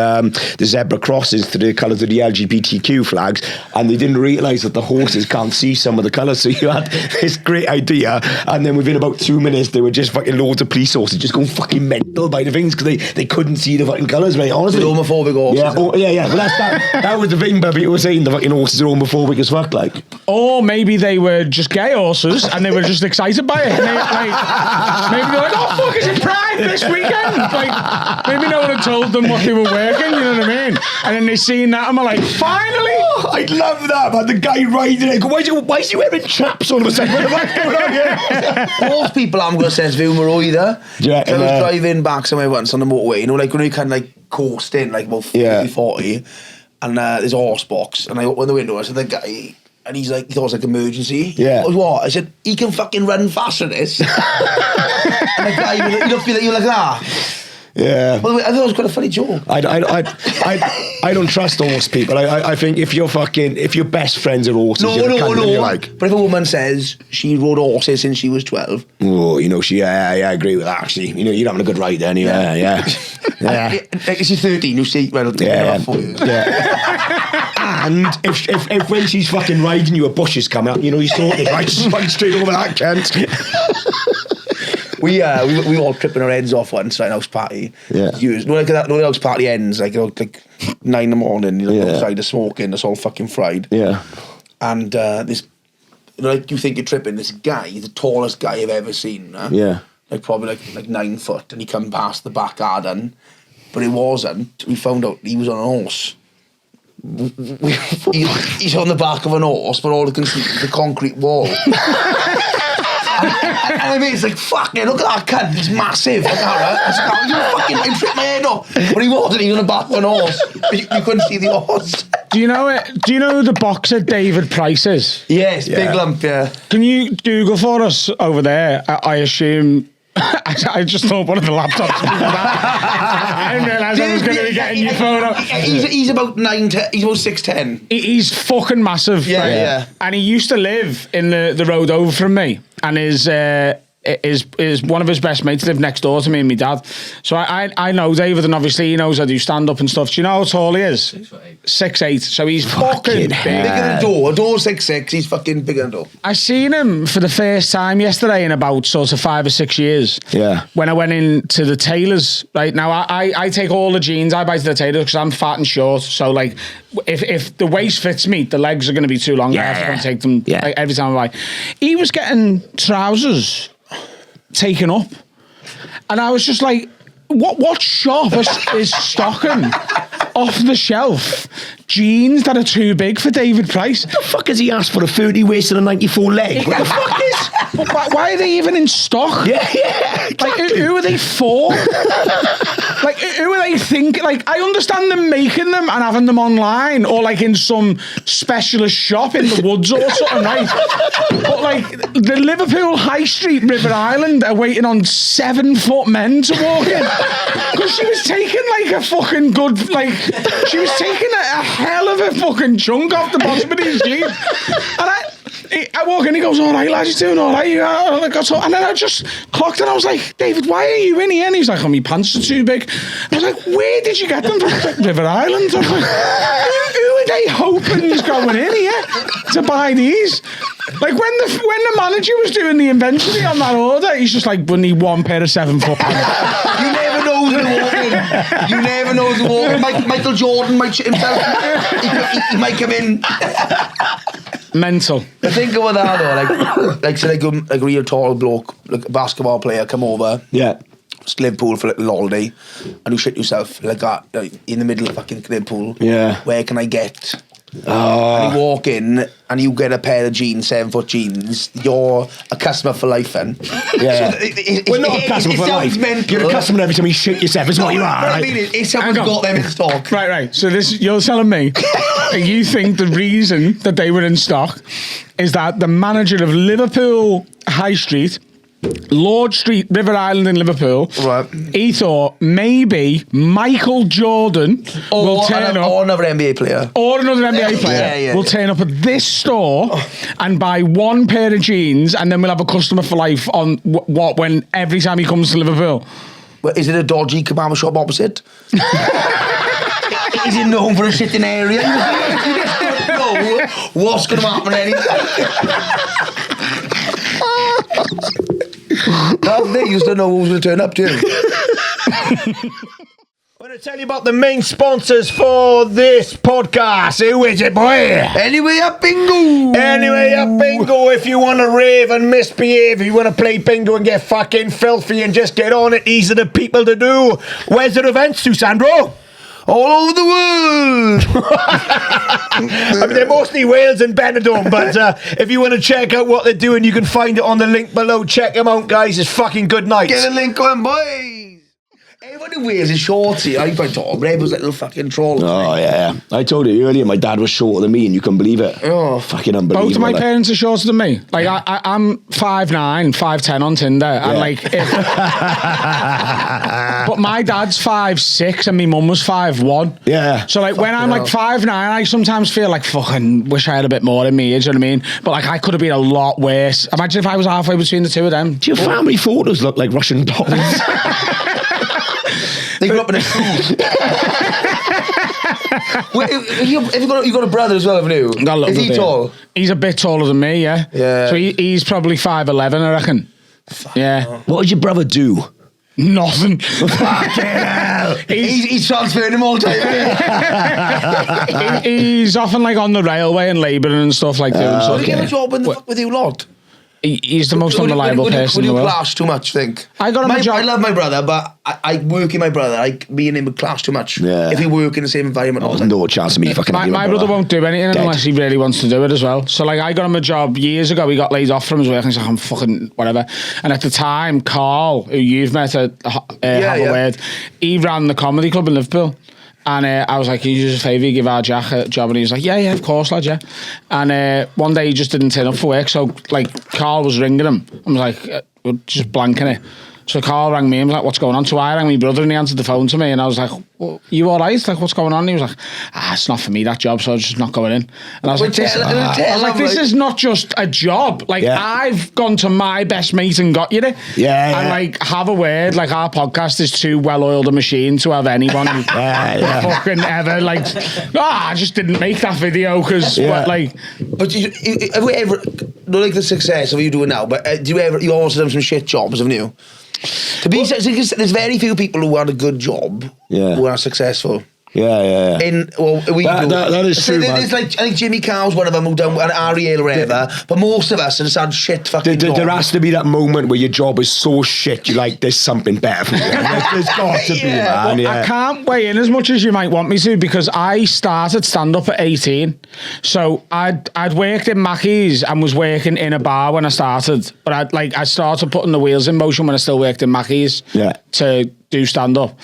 S2: zebra crosses to the colours of the LGBTQ flags, and they didn't realise that the horses can't see some of the colours. So you had this great idea, and then within about 2 minutes, there were just fucking loads of police horses just going fucking mental by the things because they couldn't see the fucking colours, right? Honestly,
S1: the homophobic horses.
S2: Yeah. Well, that was the thing, but people were saying the fucking horses are homophobic as fuck, like.
S4: Or maybe they were just gay horses and they were just excited by it. Maybe they're like, oh fuck, is it Pride this weekend? Like, maybe no one had told them what they were working, you know what I mean? And then they seen that and were like, finally!
S2: Oh, I love that, man. The guy riding it. Why is he wearing chaps all of a sudden? What the fuck's going on here?
S1: Most people haven't got a sense of humour either.
S2: Yeah,
S1: I was driving back somewhere once on the motorway, you know, like when you kind of like coast in, like about 40, and there's a horse box, and I open the window, I said, the guy, and he's like, he thought it was like emergency.
S2: Yeah.
S1: What? I said, he can fucking run faster than this. And the guy, you look like that.
S2: Yeah.
S1: By the way, I thought it was quite a funny joke.
S2: I don't trust horse people. I think if your best friends are horses,
S1: No. But if a woman says she rode horses since she was 12.
S2: Oh, I agree with that, actually. You're having a good ride then. Yeah.
S1: Is she 13? You see, well,
S2: yeah. And if when she's fucking riding you, a bush is coming up, you sorted, right? Straight over that, Kent.
S1: We were all tripping our heads off once at an house party.
S2: Yeah.
S1: The house party ends like 9 in the morning. Outside the smoking, it's all fucking fried.
S2: Yeah.
S1: And this, you think you're tripping. This guy, the tallest guy I've ever seen.
S2: Yeah.
S1: Probably 9 foot, and he come past the back garden, but it wasn't. We found out he was on a horse. He's on the back of an horse, but all you can see is the concrete wall. And I mean, it's like, fucking, look at that cunt, he's massive. Like that, I tripped my head off. But he wasn't, he was on the back of an horse. You couldn't see the horse.
S4: Do you know who the boxer David Price is?
S1: Yes, big lump, yeah.
S4: Can you Google for us over there? I assume... I just thought one of the laptops. I didn't realise I was going to be getting your phone up.
S1: He's about 6'10".
S4: He's fucking massive.
S1: Yeah, right? Yeah.
S4: And he used to live in the road over from me, and his one of his best mates lived next door to me and my dad. So I know David, and obviously he knows I do stand up and stuff. Do you know how tall he is? 6'8". So he's fucking big.
S1: Bigger than Door. Door's 6'6". He's fucking bigger than Door.
S4: I seen him for the first time yesterday in about sort of 5 or 6 years.
S2: Yeah.
S4: When I went into the tailors, right now I take all the jeans I buy to the tailors because I'm fat and short. So like, if the waist fits me, the legs are going to be too long. I have to go and take them like, every time I buy. He was getting trousers taken up, and I was just like, what shop is stocking off the shelf jeans that are too big for David Price?
S2: What the fuck has he asked for? A 30 waist and a 94 leg? What the fuck is?
S4: Why are they even in stock?
S2: Yeah, exactly.
S4: Like, who are they for? Like, who are they thinking? Like, I understand them making them and having them online, or like in some specialist shop in the woods or something, right? But like, the Liverpool High Street, River Island, are waiting on 7-foot men to walk in. Because she was taking like a fucking good, like, she was taking a hell of a fucking chunk off the bottom of these jeans. And I walk in, he goes, all right, lads, you doing all right? And then I just clocked and I was like, David, why are you in here? And he's like, oh, my pants are too big. I was like, where did you get them from? River Island? I was like, who are they hoping is going in here to buy these? Like, when the manager was doing the inventory on that order, he's just like, we need one pair of 7-foot pants.
S1: You never know who's walking. You never know who's walking. Michael Jordan might shit himself. He might come in.
S4: Mental.
S1: But think about that though, like a real tall bloke, like a basketball player, come over.
S2: Yeah.
S1: Liverpool for a little holiday, and you shit yourself like that, like, in the middle of fucking Liverpool.
S2: Yeah.
S1: Where can I get? And you walk in and you get a pair of jeans, 7-foot jeans. You're a customer for life, then.
S2: Yeah.
S1: So
S2: we're not a customer for life.
S1: Mental.
S2: You're a customer every time you shit yourself. Is what you are.
S1: I mean, it's someone's got them in stock.
S4: Right. So you're telling me you think the reason that they were in stock is that the manager of Liverpool High Street, Lord Street, River Island in Liverpool,
S1: right,
S4: he thought maybe Michael Jordan will turn up,
S1: or another NBA player,
S4: will turn up at this store and buy one pair of jeans, and then we'll have a customer for life on when every time he comes to Liverpool.
S1: Well, is it a dodgy kebab shop opposite? Is it known for a shitting area? You just don't know what's going to happen anytime. That's it, you just don't know who's going to turn up to.
S2: I want to tell you about the main sponsors for this podcast. Who is it, boy?
S1: Anyway up bingo.
S2: If you want to rave and misbehave, if you want to play bingo and get fucking filthy and just get on it, these are the people to do. Where's the events to, Sandro?
S1: All over the world.
S2: I mean, they're mostly Wales and Benidorm, but if you want to check out what they're doing, you can find it on the link below. Check them out, guys. It's fucking good nights.
S1: Get a link on, boys. Everyone in Wales is shorty. I'm quite tall. Red was a little fucking troll.
S2: Oh, yeah. I told you earlier, my dad was shorter than me, and you couldn't believe it.
S1: Oh.
S2: Fucking unbelievable.
S4: Both of my parents are shorter than me. Like, I'm 5'9", 5'10" on Tinder. And, like... but my dad's 5'6", and my mum was 5'1".
S2: Yeah.
S4: So, like, when I'm, like, 5'9", I sometimes feel like, fucking wish I had a bit more in me, do you know what I mean? But, like, I could have been a lot worse. Imagine if I was halfway between the two of them.
S2: Do your family photos look like Russian dolls?
S1: They grew up in a school. You've got a brother as well, haven't you? Is he tall?
S4: He's a bit taller than me, yeah.
S1: Yeah.
S4: So he's probably 5'11", I reckon. Yeah.
S2: What did your brother do?
S4: Nothing.
S2: Fucking hell.
S1: He's transferring him all the time.
S4: He's often like on the railway and labouring and stuff like that.
S1: So he get a job with you lot?
S4: He's the most unreliable person in the world.
S1: Would you clash too much, think?
S4: I got him a job.
S1: I love my brother, but I work in my brother. Like, me and him would clash too much.
S2: Yeah.
S1: If we work in the same environment all the time.
S2: No chance of me fucking
S4: My brother won't do anything unless he really wants to do it as well. So, like, I got him a job years ago. He got laid off from his work and he's like, I'm fucking whatever. And at the time, Carl, who you've met at Have a Word, he ran the comedy club in Liverpool. And I was like, can you do us a favour, give our Jack a job? And he was like, yeah, of course, lad, yeah. And one day he just didn't turn up for work. So, like, Carl was ringing him. I was like, we're just blanking it. So Carl rang me and was like, what's going on? So I rang my brother and he answered the phone to me and I was like, well, you all right? Like, what's going on? And he was like, it's not for me, that job, so I'm just not going in. And I was like, this is not just a job. Like, I've gone to my best mate and got you there.
S2: Yeah.
S4: And, like, Have a Word, like, our podcast is too well-oiled a machine to have anyone fucking ever, like, I just didn't make that video because, like...
S1: But have you ever, not like the success of what you doing now, but you also done some shit jobs, haven't you? There's very few people who had a good job who are successful.
S2: Yeah.
S1: That
S2: is true, man.
S1: There's like, I think Jimmy Carr's one of them who done, and Ariel or whatever, but most of us have just had shit fucking
S2: there has to be that moment where your job is so shit, you're like, there's something better for you. There's got to be, man.
S4: Well, I can't weigh in as much as you might want me to because I started stand-up at 18. So I'd worked in Mackey's and was working in a bar when I started. But I started putting the wheels in motion when I still worked in Mackey's to do stand-up.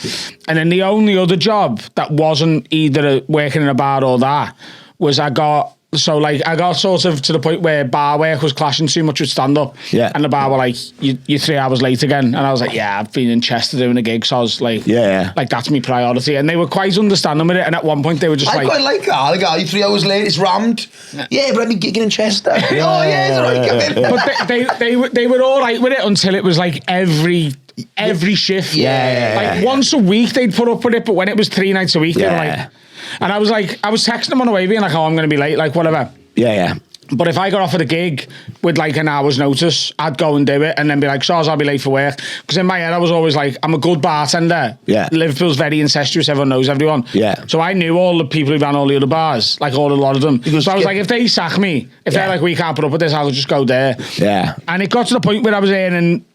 S4: And then the only other job that wasn't either working in a bar or that was I got sort of to the point where bar work was clashing too much with stand-up. Yeah. And the bar were like, you're 3 hours late again. And I was like, I've been in Chester doing a gig, so I was like, like, that's my priority. And they were quite understanding with it. And at one point they were just
S1: I quite like that. Like, you're 3 hours late, it's rammed. Yeah, but I've been gigging in Chester. It's all right, come in.
S4: But they were all right with it until it was like every shift. Like once a week they'd put up with it, but when it was 3 nights a week, they were like... And I was texting them on the way being like, I'm going to be late, like whatever. Yeah. But if I got offered a gig with like an hour's notice, I'd go and do it and then be like, I'll be late for work. Because in my head, I was always like, I'm a good bartender. Yeah. Liverpool's very incestuous. Everyone knows everyone. Yeah. So I knew all the people who ran all the other bars, like a lot of them. So I was like, if they sack me, if they're like, we can't put up with this, I'll just go there. Yeah. And it got to the point where I was earning,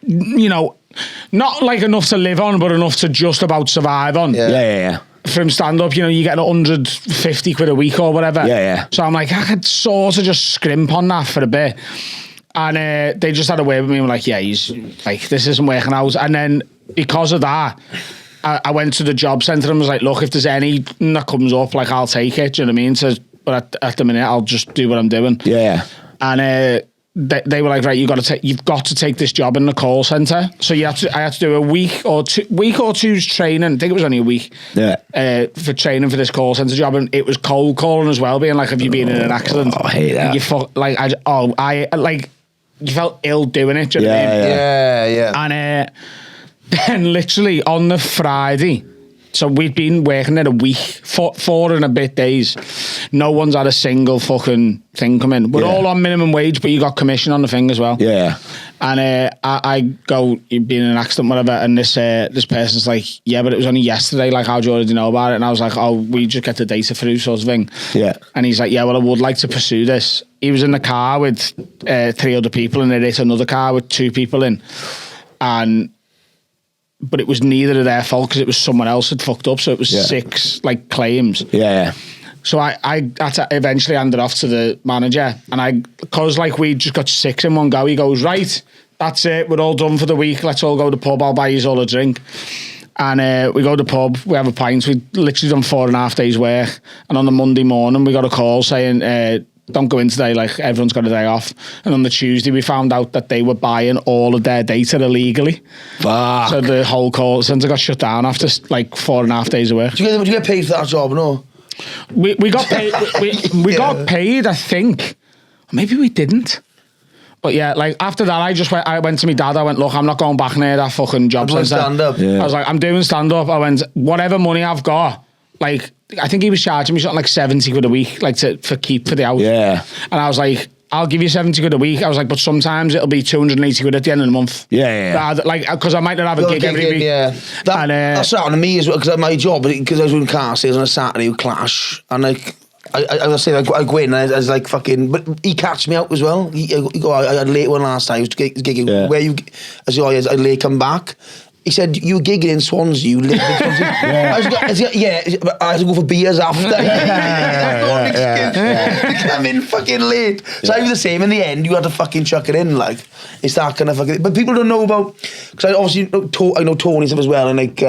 S4: not like enough to live on, but enough to just about survive on. Yeah. From stand-up, you get 150 quid a week or whatever. Yeah. So I'm like, I could sort of just scrimp on that for a bit. And they just had a way with me and were like, he's like, this isn't working out. And then because of that, I went to the job centre and was like, look, if there's anything that comes up, like, I'll take it. Do you know what I mean? But at the minute, I'll just do what I'm doing. Yeah. And they were like, right, you've got to take this job in the call centre. So I had to do a week or two's training. I think it was only a week. Yeah. For training for this call centre job, and it was cold calling as well, being like, have you been in an accident? Oh, I hate that. You felt ill doing it. Do you know what I mean? Yeah. And then literally on the Friday. So we'd been working there a week, 4 and a bit days. No one's had a single fucking thing come in. We're all on minimum wage, but you got commission on the thing as well. Yeah. And I go, you've been in an accident, whatever, and this person's like, but it was only yesterday, like, how do you already know about it? And I was like, we just get the data through, sort of thing. Yeah. And he's like, well, I would like to pursue this. He was in the car with 3 other people, and they hit another car with 2 people in. But it was neither of their fault because it was someone else had fucked up. So it was 6 like claims. Yeah. So I had to eventually hand it off to the manager, and because like we just got 6 in one go, he goes, right, that's it, we're all done for the week. Let's all go to the pub. I'll buy you all a drink. And we go to the pub, we have a pint, we literally done 4.5 days work. And on the Monday morning, we got a call saying, don't go in today, like everyone's got a day off. And on the Tuesday, we found out that they were buying all of their data illegally.
S2: Fuck.
S4: So the whole call centre got shut down after like 4.5 days of work.
S1: Did you get paid for that job, no?
S4: We got paid, we got paid, I think. Maybe we didn't. But yeah, like after that, I went to my dad. I went, look, I'm not going back near that fucking job centre.
S1: Stand-up.
S2: Yeah.
S4: I was like, I'm doing stand-up. I went, whatever money I've got, like, I think he was charging me something like 70 quid a week, like for the house.
S2: Yeah.
S4: And I was like, I'll give you 70 quid a week. I was like, but sometimes it'll be 280 quid at the end of the month.
S2: Yeah.
S4: Like, because I might not have a gig every week.
S1: Yeah. That's happened to me as well, because my job, because I was doing car sales on a Saturday with Clash, and like, I say I go in and I was like fucking, but he catched me out as well. He go, I had late one last time. I was gigging. Where you? I said, I late come back. He said, you were gigging in Swansea, you live in Swansea. I had to go for beers after. Come in fucking late. So I was the same in the end. You had to fucking chuck it in, like. It's that kind of fucking, but people don't know about, because I obviously I know Tony stuff as well, and like,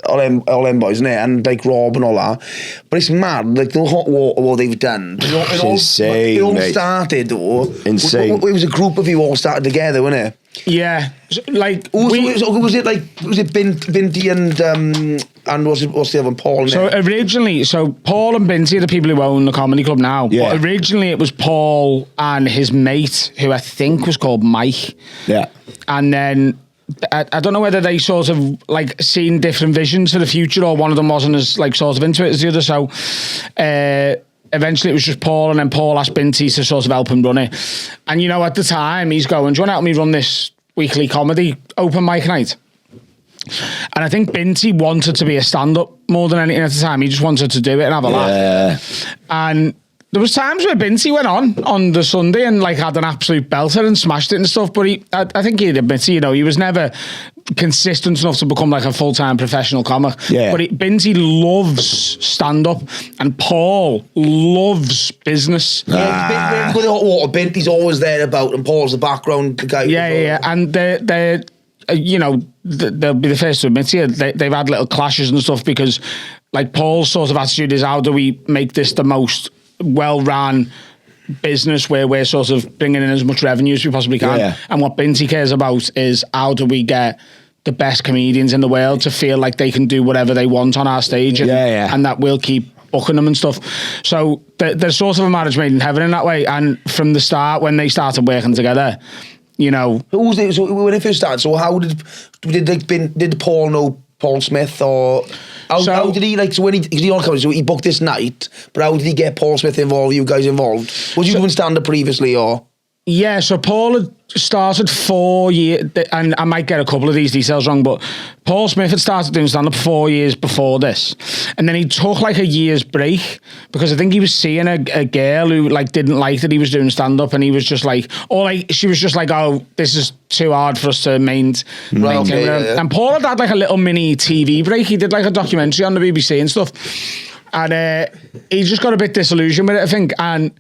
S1: all them boys, innit? And like Rob and all that. But it's mad, like the hot water, what they've done.
S2: It's insane,
S1: it all
S2: mate.
S1: started though.
S2: Insane.
S1: It was a group of you all started together, wasn't it?
S4: Yeah. Like,
S1: Was it Binty and what's the other one, Paul?
S4: So originally, Paul and Binty are the people who own the comedy club now.
S2: Yeah.
S4: But originally it was Paul and his mate, who I think was called Mike.
S2: Yeah.
S4: And then I don't know whether they sort of like seen different visions for the future, or one of them wasn't as like sort of into it as the other. So eventually it was just Paul, and then Paul asked Binty to sort of help him run it. And you know, at the time he's going, do you want to help me run this weekly comedy open mic night? And I think Binty wanted to be a stand-up more than anything at the time. He just wanted to do it and have a laugh. And there was times where Binty went on the Sunday and like had an absolute belter and smashed it and stuff. But I think he'd admit, you know, he was never consistent enough to become like a full-time professional comic.
S2: Yeah.
S4: But Binty loves stand-up, and Paul loves business.
S1: Yeah, with the hot water, Binty's always there about, and Paul's the background guy.
S4: Yeah. And they're you know, they'll be the first to admit to you, they've had little clashes and stuff, because like Paul's sort of attitude is, how do we make this the most well-run business where we're sort of bringing in as much revenue as we possibly can?
S2: Yeah.
S4: And what Binty cares about is, how do we get the best comedians in the world to feel like they can do whatever they want on our stage, and that we'll keep booking them and stuff. So there's sort of a marriage made in heaven in that way. And from the start, when they started working together, you know,
S1: so when it first started, so how did Paul know Paul Smith, or how did he, like, so when he booked this night, but how did he get Paul Smith involved, you guys involved? Was you doing stand-up previously, or?
S4: Yeah, so Paul had started 4 years, and I might get a couple of these details wrong, but Paul Smith had started doing stand-up 4 years before this. And then he took like a year's break, because I think he was seeing a girl who like didn't like that he was doing stand-up, and he was just like, she was just like, oh, this is too hard for us to maintain.
S1: Yeah.
S4: And Paul had like a little mini TV break. He did like a documentary on the BBC and stuff. And he just got a bit disillusioned with it, I think. And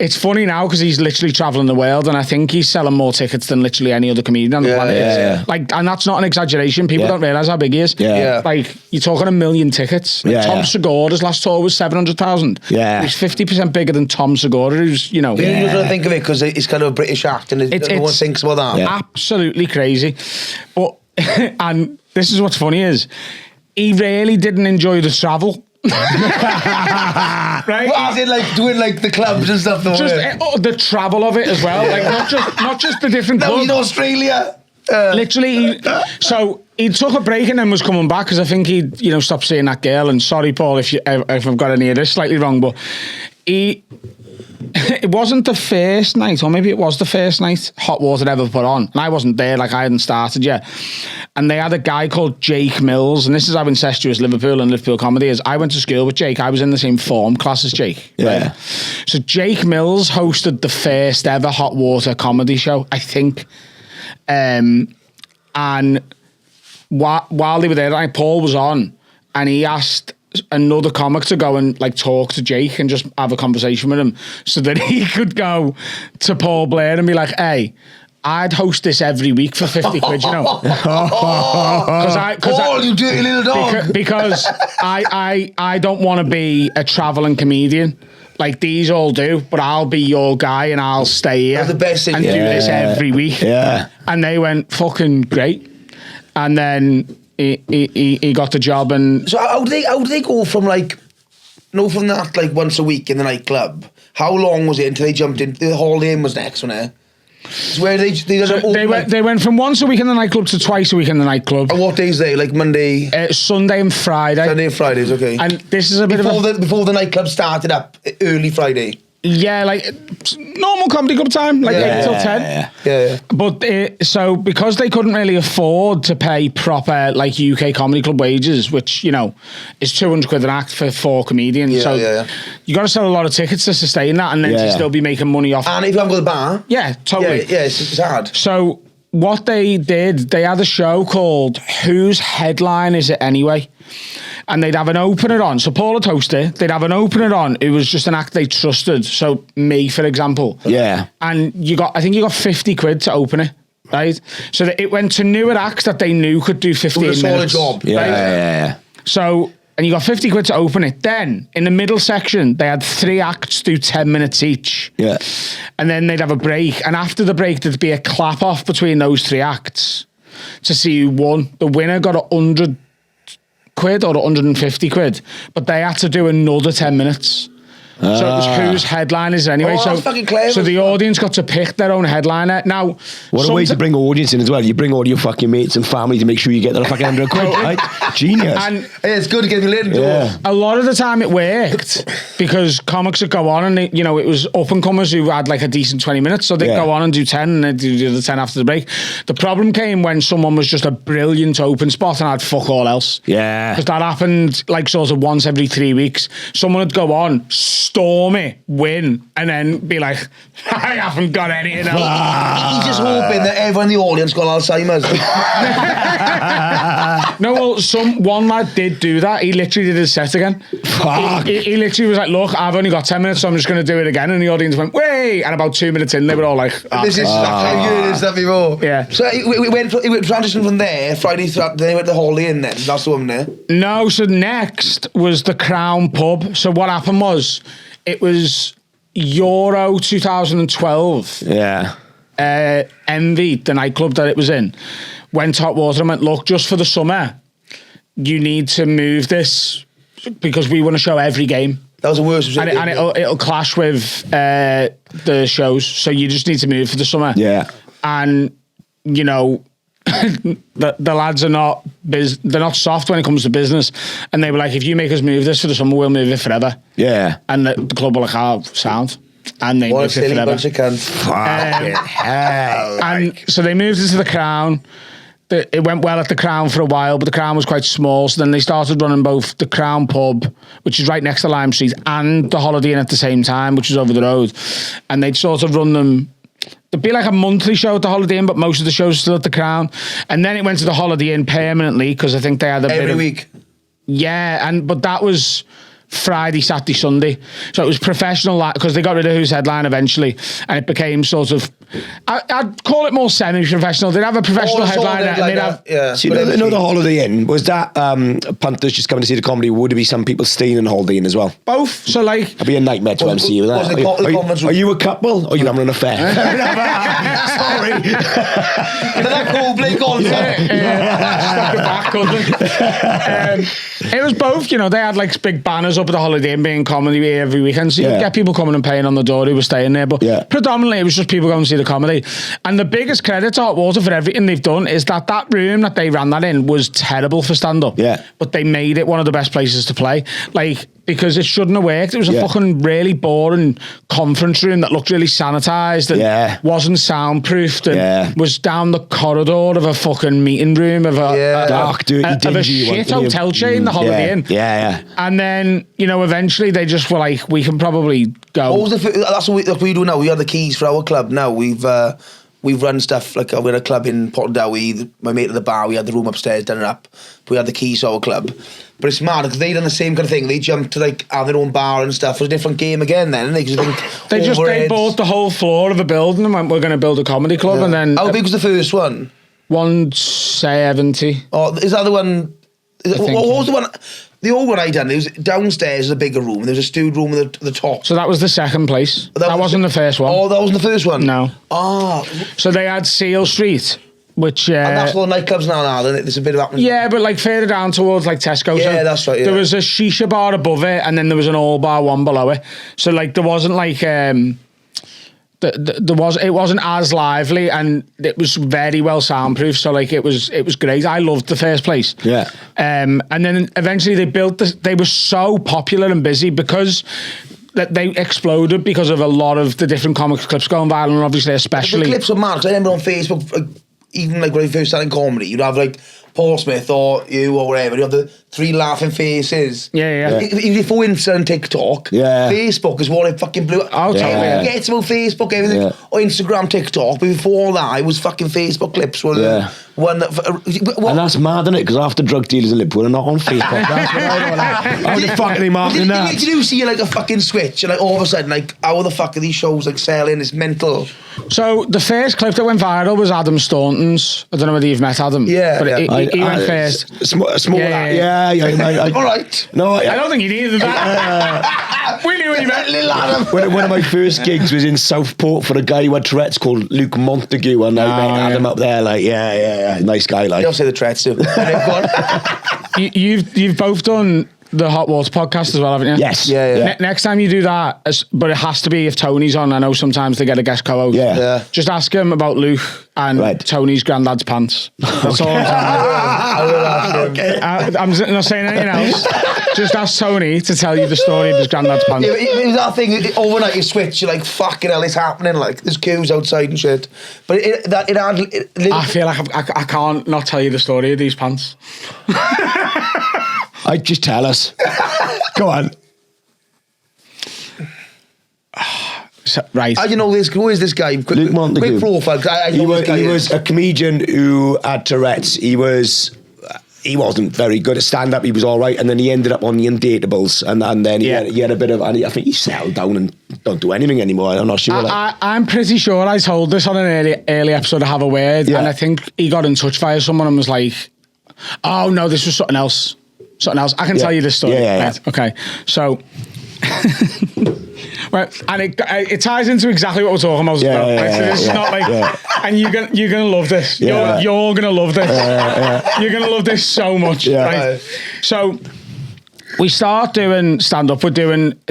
S4: it's funny now, because he's literally traveling the world, and I think he's selling more tickets than literally any other comedian on the planet.
S2: Yeah.
S4: Like, and that's not an exaggeration. People don't realise how big he is.
S2: Yeah.
S4: Like, you're talking 1 million tickets. Like, Tom Segura's last tour was 700,000.
S2: Yeah.
S4: He's 50% bigger than Tom Segura, who's, you know.
S1: You don't think of it because it's kind of a British act, and no one thinks about that.
S2: Yeah.
S4: Absolutely crazy. But and this is what's funny is, he really didn't enjoy the travel. Right?
S1: What, is it like doing like the clubs and stuff?
S4: Just the travel of it as well. Like, not just the different
S1: Now
S4: clubs.
S1: he's in Australia.
S4: Literally, so he took a break and then was coming back, because I think he'd, you know, stopped seeing that girl. And sorry, Paul, if I've got any of this slightly wrong, but it wasn't the first night, or maybe it was the first night Hot Water ever put on, and I wasn't there, like I hadn't started yet. And they had a guy called Jake Mills, and this is how incestuous Liverpool and Liverpool comedy is. I went to school with Jake. I was in the same form class as Jake.
S2: Yeah.
S4: Right? So Jake Mills hosted the first ever Hot Water comedy show, I think. And while they were there, like, Paul was on, and he asked another comic to go and like talk to Jake and just have a conversation with him, so that he could go to Paul Blair and be like, hey, I'd host this every week for 50 quid, you know.
S1: Paul, you dirty little dog.
S4: Because I don't want to be a travelling comedian like these all do, but I'll be your guy and I'll stay here.
S1: That's the best thing
S4: and do this every week.
S2: Yeah.
S4: And they went, fucking great. And then he got the job. And
S1: so how do they go from like, from that like once a week in the nightclub? How long was it until they jumped in? The Holiday Inn was next, wasn't it? It's where they
S4: went from once a week in the nightclub to twice a week in the nightclub.
S1: And what days they? Like Monday,
S4: Sunday and Friday.
S1: Sunday and Fridays, okay.
S4: And this is a bit
S1: before the nightclub started up early Friday.
S4: Yeah, like normal comedy club time, like 8 till 10.
S1: Yeah.
S4: But so because they couldn't really afford to pay proper like UK comedy club wages, which you know is 200 quid an act for 4 comedians. You got to sell a lot of tickets to sustain that, and then to still be making money off.
S1: And if you haven't got the bar,
S4: totally.
S1: Yeah, it's hard.
S4: So what they did, they had a show called Whose Headline Is It Anyway? And they'd have an opener on. So Paul would host it. They'd have an opener on. It was just an act they trusted. So me, for example.
S2: Yeah.
S4: And I think you got 50 quid to open it, right? So that it went to newer acts that they knew could do 15 minutes.
S1: It was a solid job.
S2: Yeah.
S4: So, and you got 50 quid to open it. Then, in the middle section, they had 3 acts do 10 minutes each.
S2: Yeah.
S4: And then they'd have a break. And after the break, there'd be a clap off between those 3 acts to see who won. The winner got 100 quid or 150 quid, but they had to do another 10 minutes. So it was Whose Headline Is It Anyway?
S1: That's fucking clever.
S4: So the audience got to pick their own headliner. Now,
S2: what a way to bring audience in as well. You bring all your fucking mates and family to make sure you get their fucking 100 quid, right? Genius.
S4: And
S1: it's good to get you in.
S4: A lot of the time it worked because comics would go on and it was up and comers who had like a decent 20 minutes, so they'd go on and do 10 and they'd do the 10 after the break. The problem came when someone was just a brilliant open spot and had fuck all else.
S2: Yeah.
S4: Because that happened like sort of once every 3 weeks. Someone would go on, storm it, win, and then be like, I haven't got anything else.
S1: He's just hoping that everyone in the audience got Alzheimer's.
S4: No, well, one lad did do that. He literally did his set again.
S2: Fuck.
S4: He literally was like, look, I've only got 10 minutes, so I'm just going to do it again. And the audience went, way! And about 2 minutes in, they were all like,
S1: this is how you did stuff before.
S4: Yeah.
S1: So we went transition from there, Friday, then they went to the Holiday Inn then. That's the one there.
S4: No, so next was the Crown Pub. So what happened was, it was Euro 2012.
S2: Yeah.
S4: Envy, the nightclub that it was in, went hot water and went, look, just for the summer, you need to move this because we want to show every game.
S1: That was the worst.
S4: And it'll clash with the shows, so you just need to move for the summer.
S2: Yeah.
S4: And, you know, the lads are not they're not soft when it comes to business, and they were like, if you make us move this for the summer, we'll move it forever.
S2: Yeah.
S4: And the club were like, oh, sound. And they moved it forever.
S1: Bunch of cunts.
S2: Fucking hell.
S4: And so they moved it to the Crown. It went well at the Crown for a while, but the Crown was quite small, so then they started running both the Crown Pub, which is right next to Lime Street, and the Holiday Inn at the same time, which is over the road. And they'd sort of run them. There'd be like a monthly show at the Holiday Inn, but most of the shows are still at the Crown. And then it went to the Holiday Inn permanently because I think they had a bit
S1: every week.
S4: Yeah, but that was Friday, Saturday, Sunday. So it was professional because they got rid of Whose Headline eventually, and it became sort of, I'd call it more semi-professional. They'd have a professional headliner and they'd have...
S1: Yeah.
S2: So you know the Holiday Inn, was that punters just coming to see the comedy? Would there be some people staying in Holiday Inn as well?
S4: Both. So like...
S2: It'd be a nightmare to MC you with that. Are you a couple or are you having an affair? Sorry.
S1: That cool Blake on.
S4: It was both, you know, they had like big banners up at the Holiday Inn being comedy every weekend, so you'd get people coming and paying on the door who were staying there, but predominantly it was just people going to see the comedy. And the biggest credit to Hot Water for everything they've done is that room that they ran that in was terrible for stand-up, but they made it one of the best places to play, like, because it shouldn't have worked. It was a fucking really boring conference room that looked really sanitised and wasn't soundproofed and was down the corridor of a fucking meeting room of a
S2: dark,
S4: a shit hotel chain, the Holiday Inn. And then, you know, eventually they just were like, we can probably go.
S1: That's what we do now. We have the keys for our club now. We've we've run stuff like we're at a club in Portadowie. My mate at the bar, we had the room upstairs, done it up. We had the keys to our club. But it's mad because they done the same kind of thing. They jumped to like have their own bar and stuff. It was a different game again then. They
S4: bought the whole floor of a building and went, we're going to build a comedy club. And then
S1: how big was the first one?
S4: 170.
S1: Oh, is that the one? What was the one? The old one I done, it was downstairs is a bigger room. There was a stewed room at the top.
S4: So that was the second place. That wasn't the first one.
S1: Oh, that wasn't the first one?
S4: No.
S1: Ah.
S4: So they had Seal Street, which...
S1: and that's all the nightclubs now, isn't it? There's a bit of happening.
S4: Yeah, but like further down towards like Tesco.
S1: Yeah,
S4: so
S1: that's right, yeah.
S4: There was a shisha bar above it and then there was an all bar one below it. So like there wasn't like... it wasn't as lively and it was very well soundproof, so like it was great. I loved the first place.
S2: Yeah.
S4: And then eventually they were so popular and busy because that they exploded because of a lot of the different comic clips going viral, and obviously especially
S1: the clips are mad. 'Cause I remember on Facebook, even like when I first started comedy, you'd have like Paul Smith or you or whatever, you have the 3 laughing faces.
S4: Yeah.
S1: If for Insta and TikTok, Facebook is what it fucking blew up.
S4: Oh, totally.
S1: Everyone gets about Facebook, everything. Or Instagram, TikTok, but before that, it was fucking Facebook clips. One that,
S2: and that's mad, isn't it? Because after drug dealers in Liverpool are not on Facebook. That's what I don't like. How the fuck are they marketing that?
S1: Did you see like a fucking switch and like all of a sudden, like, how the fuck are these shows like selling? It's mental.
S4: So the first clip that went viral was Adam Staunton's. I don't know whether you've met Adam.
S1: Yeah.
S4: But he went first.
S2: Small yeah.
S1: All right.
S2: No,
S4: I don't think you needed that. We knew when you met little Adam.
S2: One of my first gigs was in Southport for a guy who had Tourette's called Luke Montague, and I met Adam up there, like, nice guy, like.
S1: Don't say the Tourette's too.
S4: You've both done the Hot Water podcast as well, haven't you?
S2: Yes.
S1: Yeah.
S4: Next time you do that, but it has to be if Tony's on. I know sometimes they get a guest co-host.
S2: Yeah.
S4: Just ask him about Luke and Tony's granddad's pants. That's all I'm saying.
S1: Okay.
S4: I'm not saying anything else. Just ask Tony to tell you the story of his granddad's pants.
S1: Yeah, it was that thing, overnight you switch, you're like, fucking hell, it's happening, like, there's queues outside and shit. But
S4: I feel like I can't not tell you the story of these pants.
S2: I'd just tell us. Go on.
S4: Right.
S1: How do you know this? Who is this guy?
S2: Luke Montague.
S1: Quick profile.
S2: He was a comedian who had Tourette's. He wasn't very good at stand-up. He was all right, and then he ended up on the Undateables, and then he had a bit of... I think he settled down and don't do anything anymore. I'm not sure.
S4: I'm pretty sure I told this on an early episode of Have a Word, and I think he got in touch via someone and was like, oh, no, this was something else. I can tell you this story. Right? Okay. So... Right, and it ties into exactly what we're talking about. It's not like, and you're gonna love this. You're gonna love this. You're gonna love this so much. Right? So we start doing stand-up.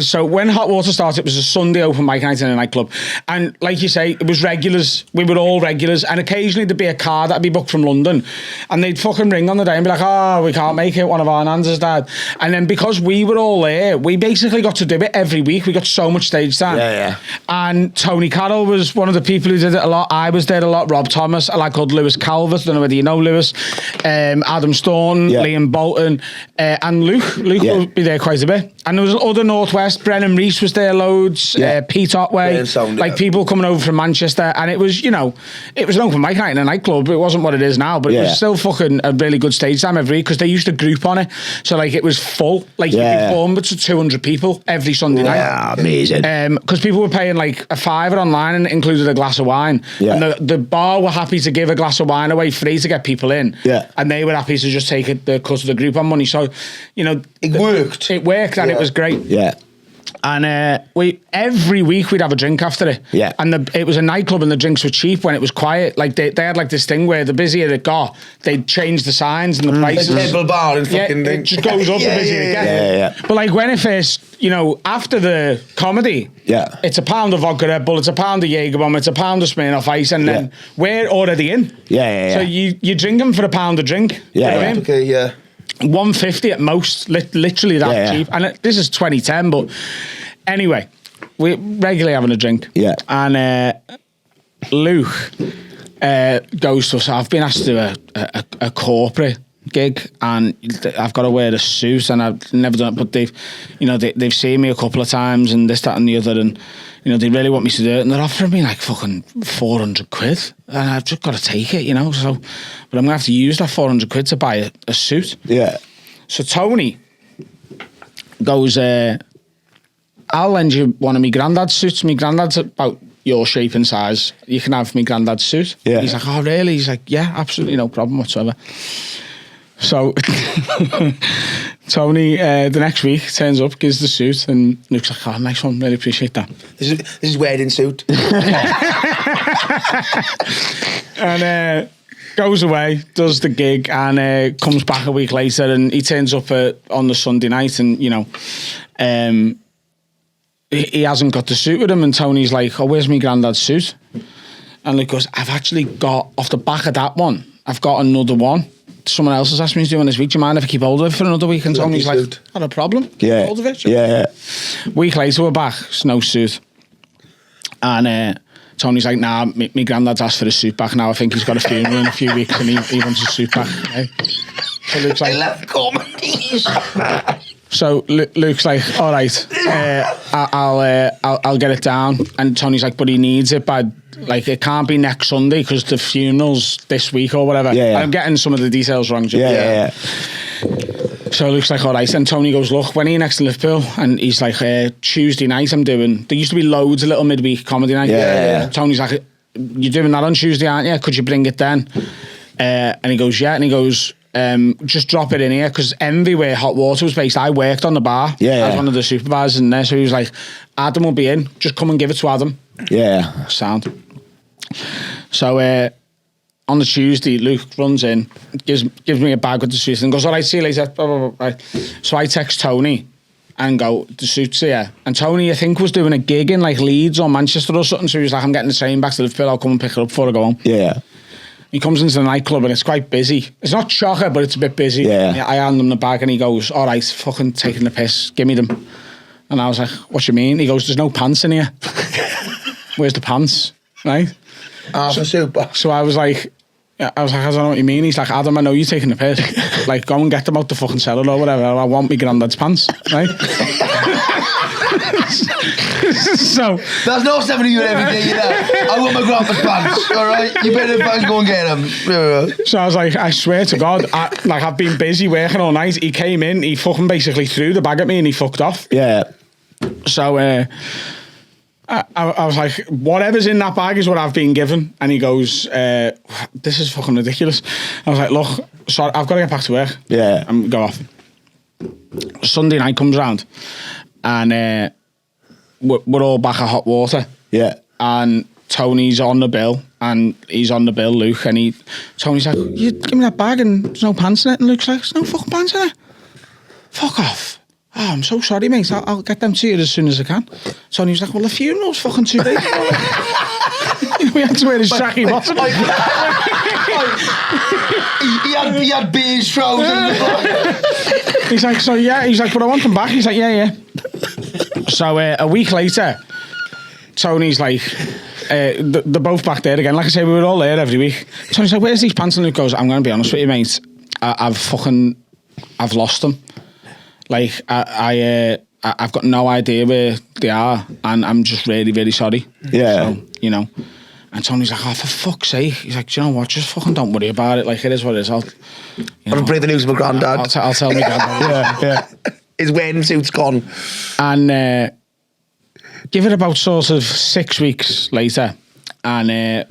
S4: So when Hot Water started, it was a Sunday open mic night in a nightclub. And like you say, it was regulars. We were all regulars. And occasionally there'd be a car that'd be booked from London. And they'd fucking ring on the day and be like, oh, we can't make it. One of our nans has died. And then because we were all there, we basically got to do it every week. We got so much stage time. And Tony Carroll was one of the people who did it a lot. I was there a lot. Rob Thomas, a lad called Lewis Calvert. I don't know whether you know Lewis. Adam Staunton, Liam Bolton, and Luke. Luke would be there quite a bit. And there was other Northwest. Brennan Reese was there loads. Pete Otway. People coming over from Manchester. And it was, it was an open mic night in a nightclub. It wasn't what it is now, but it was still fucking a really good stage time every week because they used to group on it. So like it was full. Like you could perform to 200 people every Sunday night.
S2: Yeah, amazing.
S4: Because people were paying like a $5 online and it included a glass of wine. And the bar were happy to give a glass of wine away free to get people in. And they were happy to just take the cut of the group on money. So,
S1: it worked.
S4: It worked and it was great. And every week we'd have a drink after it. And it was a nightclub and the drinks were cheap when it was quiet. Like they had like this thing where the busier it got, they'd change the signs and the prices.
S1: Like Table Bar and fucking
S4: it just goes up the busier it gets. But like when it first, after the comedy, it's a pound of vodka Red Bull, it's a pound of Jaeger Bomb, it's a pound of Smirnoff Ice, and then we're already in. So you drink them for a pound a drink.
S1: Okay,
S4: $150 at most, literally that cheap. And this is 2010, but anyway, we're regularly having a drink. And Luke goes to us. I've been asked to do a corporate gig, and I've got to wear a suit, and I've never done it, but they've seen me a couple of times, and this, that, and the other, and they really want me to do it, and they're offering me like fucking 400 quid, and I've just got to take it, so, but I'm gonna have to use that 400 quid to buy a suit.
S2: Yeah.
S4: So Tony goes, I'll lend you one of my granddad's suits. My granddad's about your shape and size. You can have my granddad's suit.
S2: Yeah.
S4: He's like, oh really? He's like, yeah, absolutely, no problem whatsoever. So Tony, the next week, turns up, gives the suit, and looks like, oh, nice one, really appreciate that.
S1: This is wedding suit.
S4: And goes away, does the gig, and comes back a week later, and he turns up on the Sunday night, and he hasn't got the suit with him, and Tony's like, oh, where's my granddad's suit? And Luke goes, I've actually got, off the back of that one, I've got another one. Someone else has asked me to do one this week. Do you mind if I keep hold of it for another week? And Tony's like, not a problem.
S2: Yeah.
S4: Hold of it.
S2: Yeah.
S4: Week later, we're back. It's no suit. And Tony's like, nah, my granddad's asked for his suit back now. I think he's got a funeral in a few weeks, and he wants his suit back. Right? So Luke's like,
S1: I love comedy.
S4: So Luke's like, all right, I'll get it down. And Tony's like, but he needs it by, like, it can't be next Sunday because the funeral's this week or whatever.
S2: Yeah.
S4: I'm getting some of the details wrong.
S2: Yeah.
S4: So Luke's like, all right. And Tony goes, look, when are you next to Liverpool? And he's like, Tuesday night I'm doing, there used to be loads of little midweek comedy night.
S2: Yeah.
S4: Tony's like, you're doing that on Tuesday, aren't you? Could you bring it then? And he goes, yeah. And he goes, just drop it in here, because Envy, where Hot Water was based, I worked on the bar. I was one of the supervisors in there, so he was like, Adam will be in, just come and give it to Adam. Sound. So on the Tuesday, Luke runs in, gives me a bag with the suit, and goes, all right, see you later. Blah, blah, blah. Right. So I text Tony and go, the suit's here. And Tony, I think, was doing a gig in like Leeds or Manchester or something, so he was like, I'm getting the train back to Liverpool, I'll come and pick it up before I go home. He comes into the nightclub and it's quite busy. It's not chocker, but it's a bit busy. I hand him the bag and he goes, all right, fucking taking the piss, give me them. And I was like, what you mean? He goes, there's no pants in here. Where's the pants? Right? So I was like, I don't know what you mean. He's like, Adam, I know you're taking the piss. Like, go and get them out the fucking cellar or whatever. I want me granddad's pants, right? So
S1: there's no 70 you every day, I want my grandpa's pants, all right? You better go and get them.
S4: So I was like, I swear to God, I've been busy working all night. He came in, he fucking basically threw the bag at me and he fucked off. So I was like, whatever's in that bag is what I've been given. And he goes, this is fucking ridiculous. I was like, look, sorry, I've got to get back to work. And go off. Sunday night comes round and we're all back at Hot Water. And Tony's on the bill, and he's on the bill, Luke, and Tony's like, you give me that bag and there's no pants in it, and Luke's like, there's no fucking pants in it. Fuck off. Oh, I'm so sorry, mate. I'll get them to you as soon as I can. Tony's like, well, the funeral's fucking 2 days ago. We had to wear his tracky bottom.
S1: He had beige trousers.
S4: He's like, so yeah. He's like, but I want them back. He's like, yeah. So a week later, Tony's like, they're both back there again. Like I say, we were all there every week. Tony's like, where's these pants? And Luke goes, I'm going to be honest with you, mate. I've lost them. Like, I've got no idea where they are, and I'm just really, really sorry. So, And Tony's like, oh, for fuck's sake. He's like, do you know what? Just fucking don't worry about it. Like, it is what it is.
S1: I'll break the news to my granddad.
S4: I'll tell my granddad.
S1: His wedding suit's gone.
S4: And give it about sort of 6 weeks later, and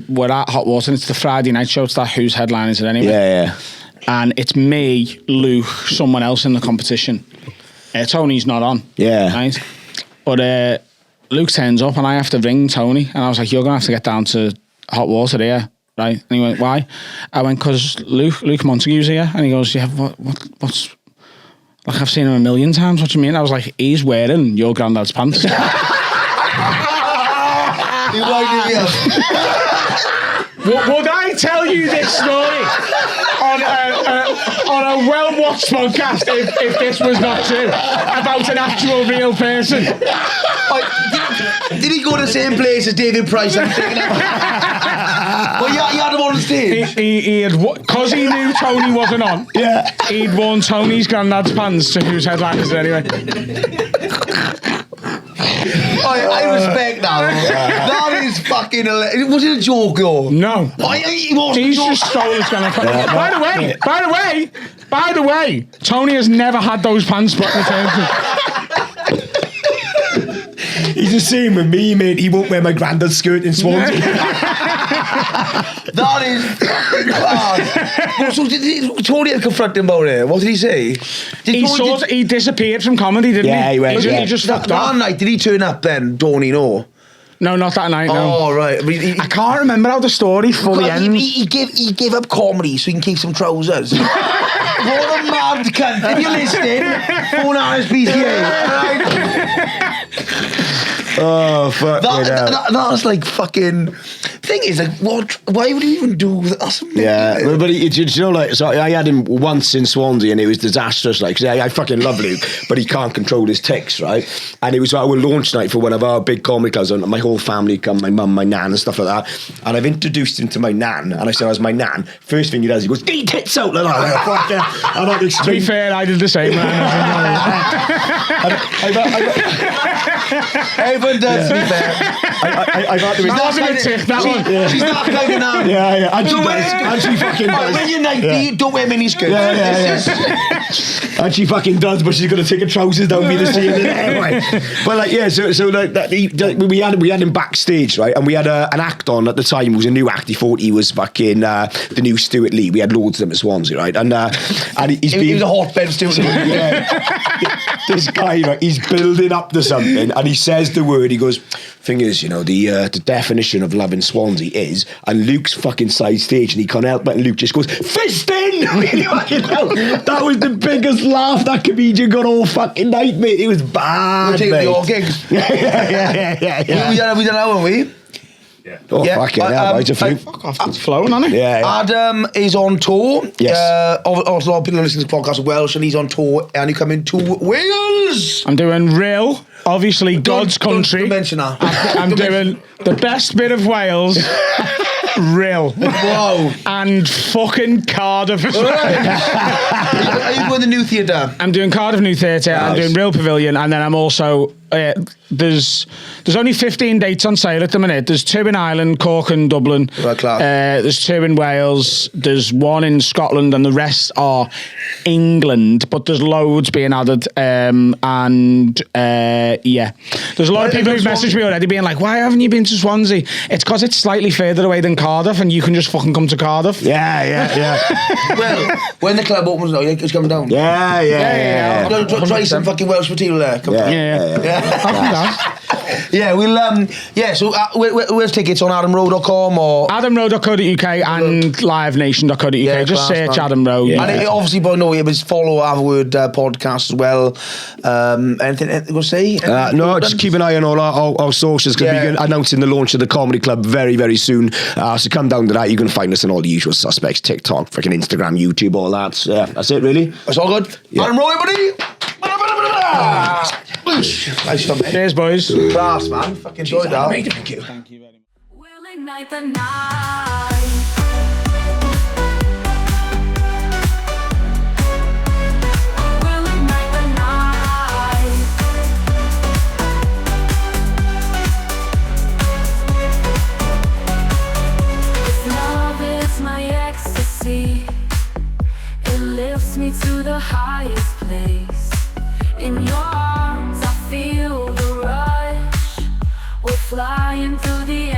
S4: we're at Hot Water, and it's the Friday night show. It's that Who's Headline Is It Anyway? And it's me, Luke, someone else in the competition. Tony's not on. Right? But Luke turns up and I have to ring Tony, and I was like, you're going to have to get down to Hot Water here, right? And he went, why? I went, because Luke Montague's here. And he goes, yeah, what's... Like, I've seen him a million times, what do you mean? I was like, he's wearing your granddad's pants.
S1: You winded me up.
S4: Would I tell you this story on a well-watched podcast if this was not true about an actual real person?
S1: Did he go to the same place as David Price? I'm thinking Well, you had him on the stage.
S4: He had, because he knew Tony wasn't on.
S2: Yeah.
S4: He'd worn Tony's granddad's pants to whose headliners anyway.
S1: I respect that. That is fucking hilarious. Was it a joke, though?
S4: No.
S1: He wasn't
S4: He's
S1: a joke.
S4: just stole his granddad. By the way, Tony has never had those pants put in the
S2: He's the same with me, mate. He won't wear my granddad's skirt in Swansea.
S1: That is fucking bad. So did Tony confront him about it? What did he say?
S4: He disappeared from comedy, didn't he?
S2: Yeah, he went,
S4: He just fucked off.
S1: That night, did he turn up then, Tony, no?
S4: No, not that night, no.
S1: Oh, right.
S4: I can't remember how the story fully ends.
S1: He gave up comedy so he can keep some trousers. What a mad cunt. If you're listening, phone RSPCA.
S2: Oh, fuck.
S1: That's like fucking... Thing is, like, why would you even do that?
S2: Yeah, but you know, like, so I had him once in Swansea and it was disastrous, like, 'cause I fucking love Luke, but he can't control his tics, right? And it was our launch night for one of our big comedy clubs, and my whole family come, my mum, my nan, and stuff like that. And I've introduced him to my nan, and I said, "How's my nan?" First thing he does, he goes, "Get your tits out!" Like that. Like, fuck yeah. And I'm
S4: To be fair, I did the same.
S1: Everyone does, to be fair.
S2: I've had to.
S4: That wasn't a tick, that one.
S1: She's not kind of now.
S2: Yeah. And she
S1: Don't
S2: does.
S1: wear-
S2: And she fucking
S1: Right,
S2: does.
S1: when you're 90, don't wear miniskirts.
S2: And she fucking does, but she's got to take her trousers down me to see it anyway. But like, yeah, so like that, we had him backstage, right? And we had an act on at the time. It was a new act. He thought he was fucking the new Stuart Lee. We had loads of them at Swansea, right? And he's
S1: He was a hotbed Stuart Lee.
S2: yeah. This guy, right, he's building up to something, and he says the word. He goes, "Thing is, you know, the definition of love in Swansea is," and Luke's fucking side stage, and he can't help it, and Luke just goes, "Fisting!" Really fucking hell. That was the biggest laugh that comedian got all fucking night, mate. It was bad,
S1: We're taking
S2: mate.
S1: your gigs.
S2: Yeah.
S1: We done that, haven't we?
S2: Oh,
S1: Yeah,
S2: fucking
S1: but,
S2: hell, right, a few.
S4: Fuck off, it's flowing, hasn't it?
S2: Yeah.
S1: Adam is on tour.
S2: Yes.
S1: Also, a lot of people listen to the podcast are Welsh, and he's on tour, and he's coming to Wales.
S4: I'm doing real, obviously, God's country.
S1: Don't mention that.
S4: I'm doing the best bit of Wales, real.
S1: Wow.
S4: And fucking Cardiff as well.
S1: Are you going to the new theatre?
S4: I'm doing Cardiff New Theatre, I'm doing Real Pavilion, and then I'm also... there's only 15 dates on sale at the minute. There's 2 in Ireland, Cork and Dublin.
S1: Right, class.
S4: There's 2 in Wales. There's 1 in Scotland, and the rest are England. But there's loads being added. Yeah, there's a lot of people who've messaged me already, being like, "Why haven't you been to Swansea?" It's because it's slightly further away than Cardiff, and you can just fucking come to Cardiff.
S2: Yeah.
S1: Well, when the club opens, it's coming down.
S2: Yeah.
S1: Try some fucking Welsh material there. Come down.
S4: Yeah.
S1: Yeah, we'll so where's tickets on adamrowe.com or
S4: AdamRowe.co.uk and livenation.co.uk.
S1: Yeah,
S4: Just
S1: class,
S4: search
S1: man.
S4: Adam Rowe.
S1: And it, obviously, by no, it was follow Have a Word podcast as well. Anything to say?
S2: No, just keep an eye on all our socials, because we're announcing the launch of the comedy club very, very soon. So come down to that. You can find us on all the usual suspects: TikTok, freaking Instagram, YouTube, all that. So, yeah, that's it, really.
S1: That's all good.
S2: Yeah.
S1: Adam Rowe, everybody. Nice stuff, mate.
S4: Cheers, boys.
S1: Class, man. Fucking enjoyed that.
S2: Thank you.
S4: Thank you very much.
S5: We'll ignite the night. We'll ignite the night. If love is my ecstasy, it lifts me to the highest place. In your arms I feel the rush. We're flying through the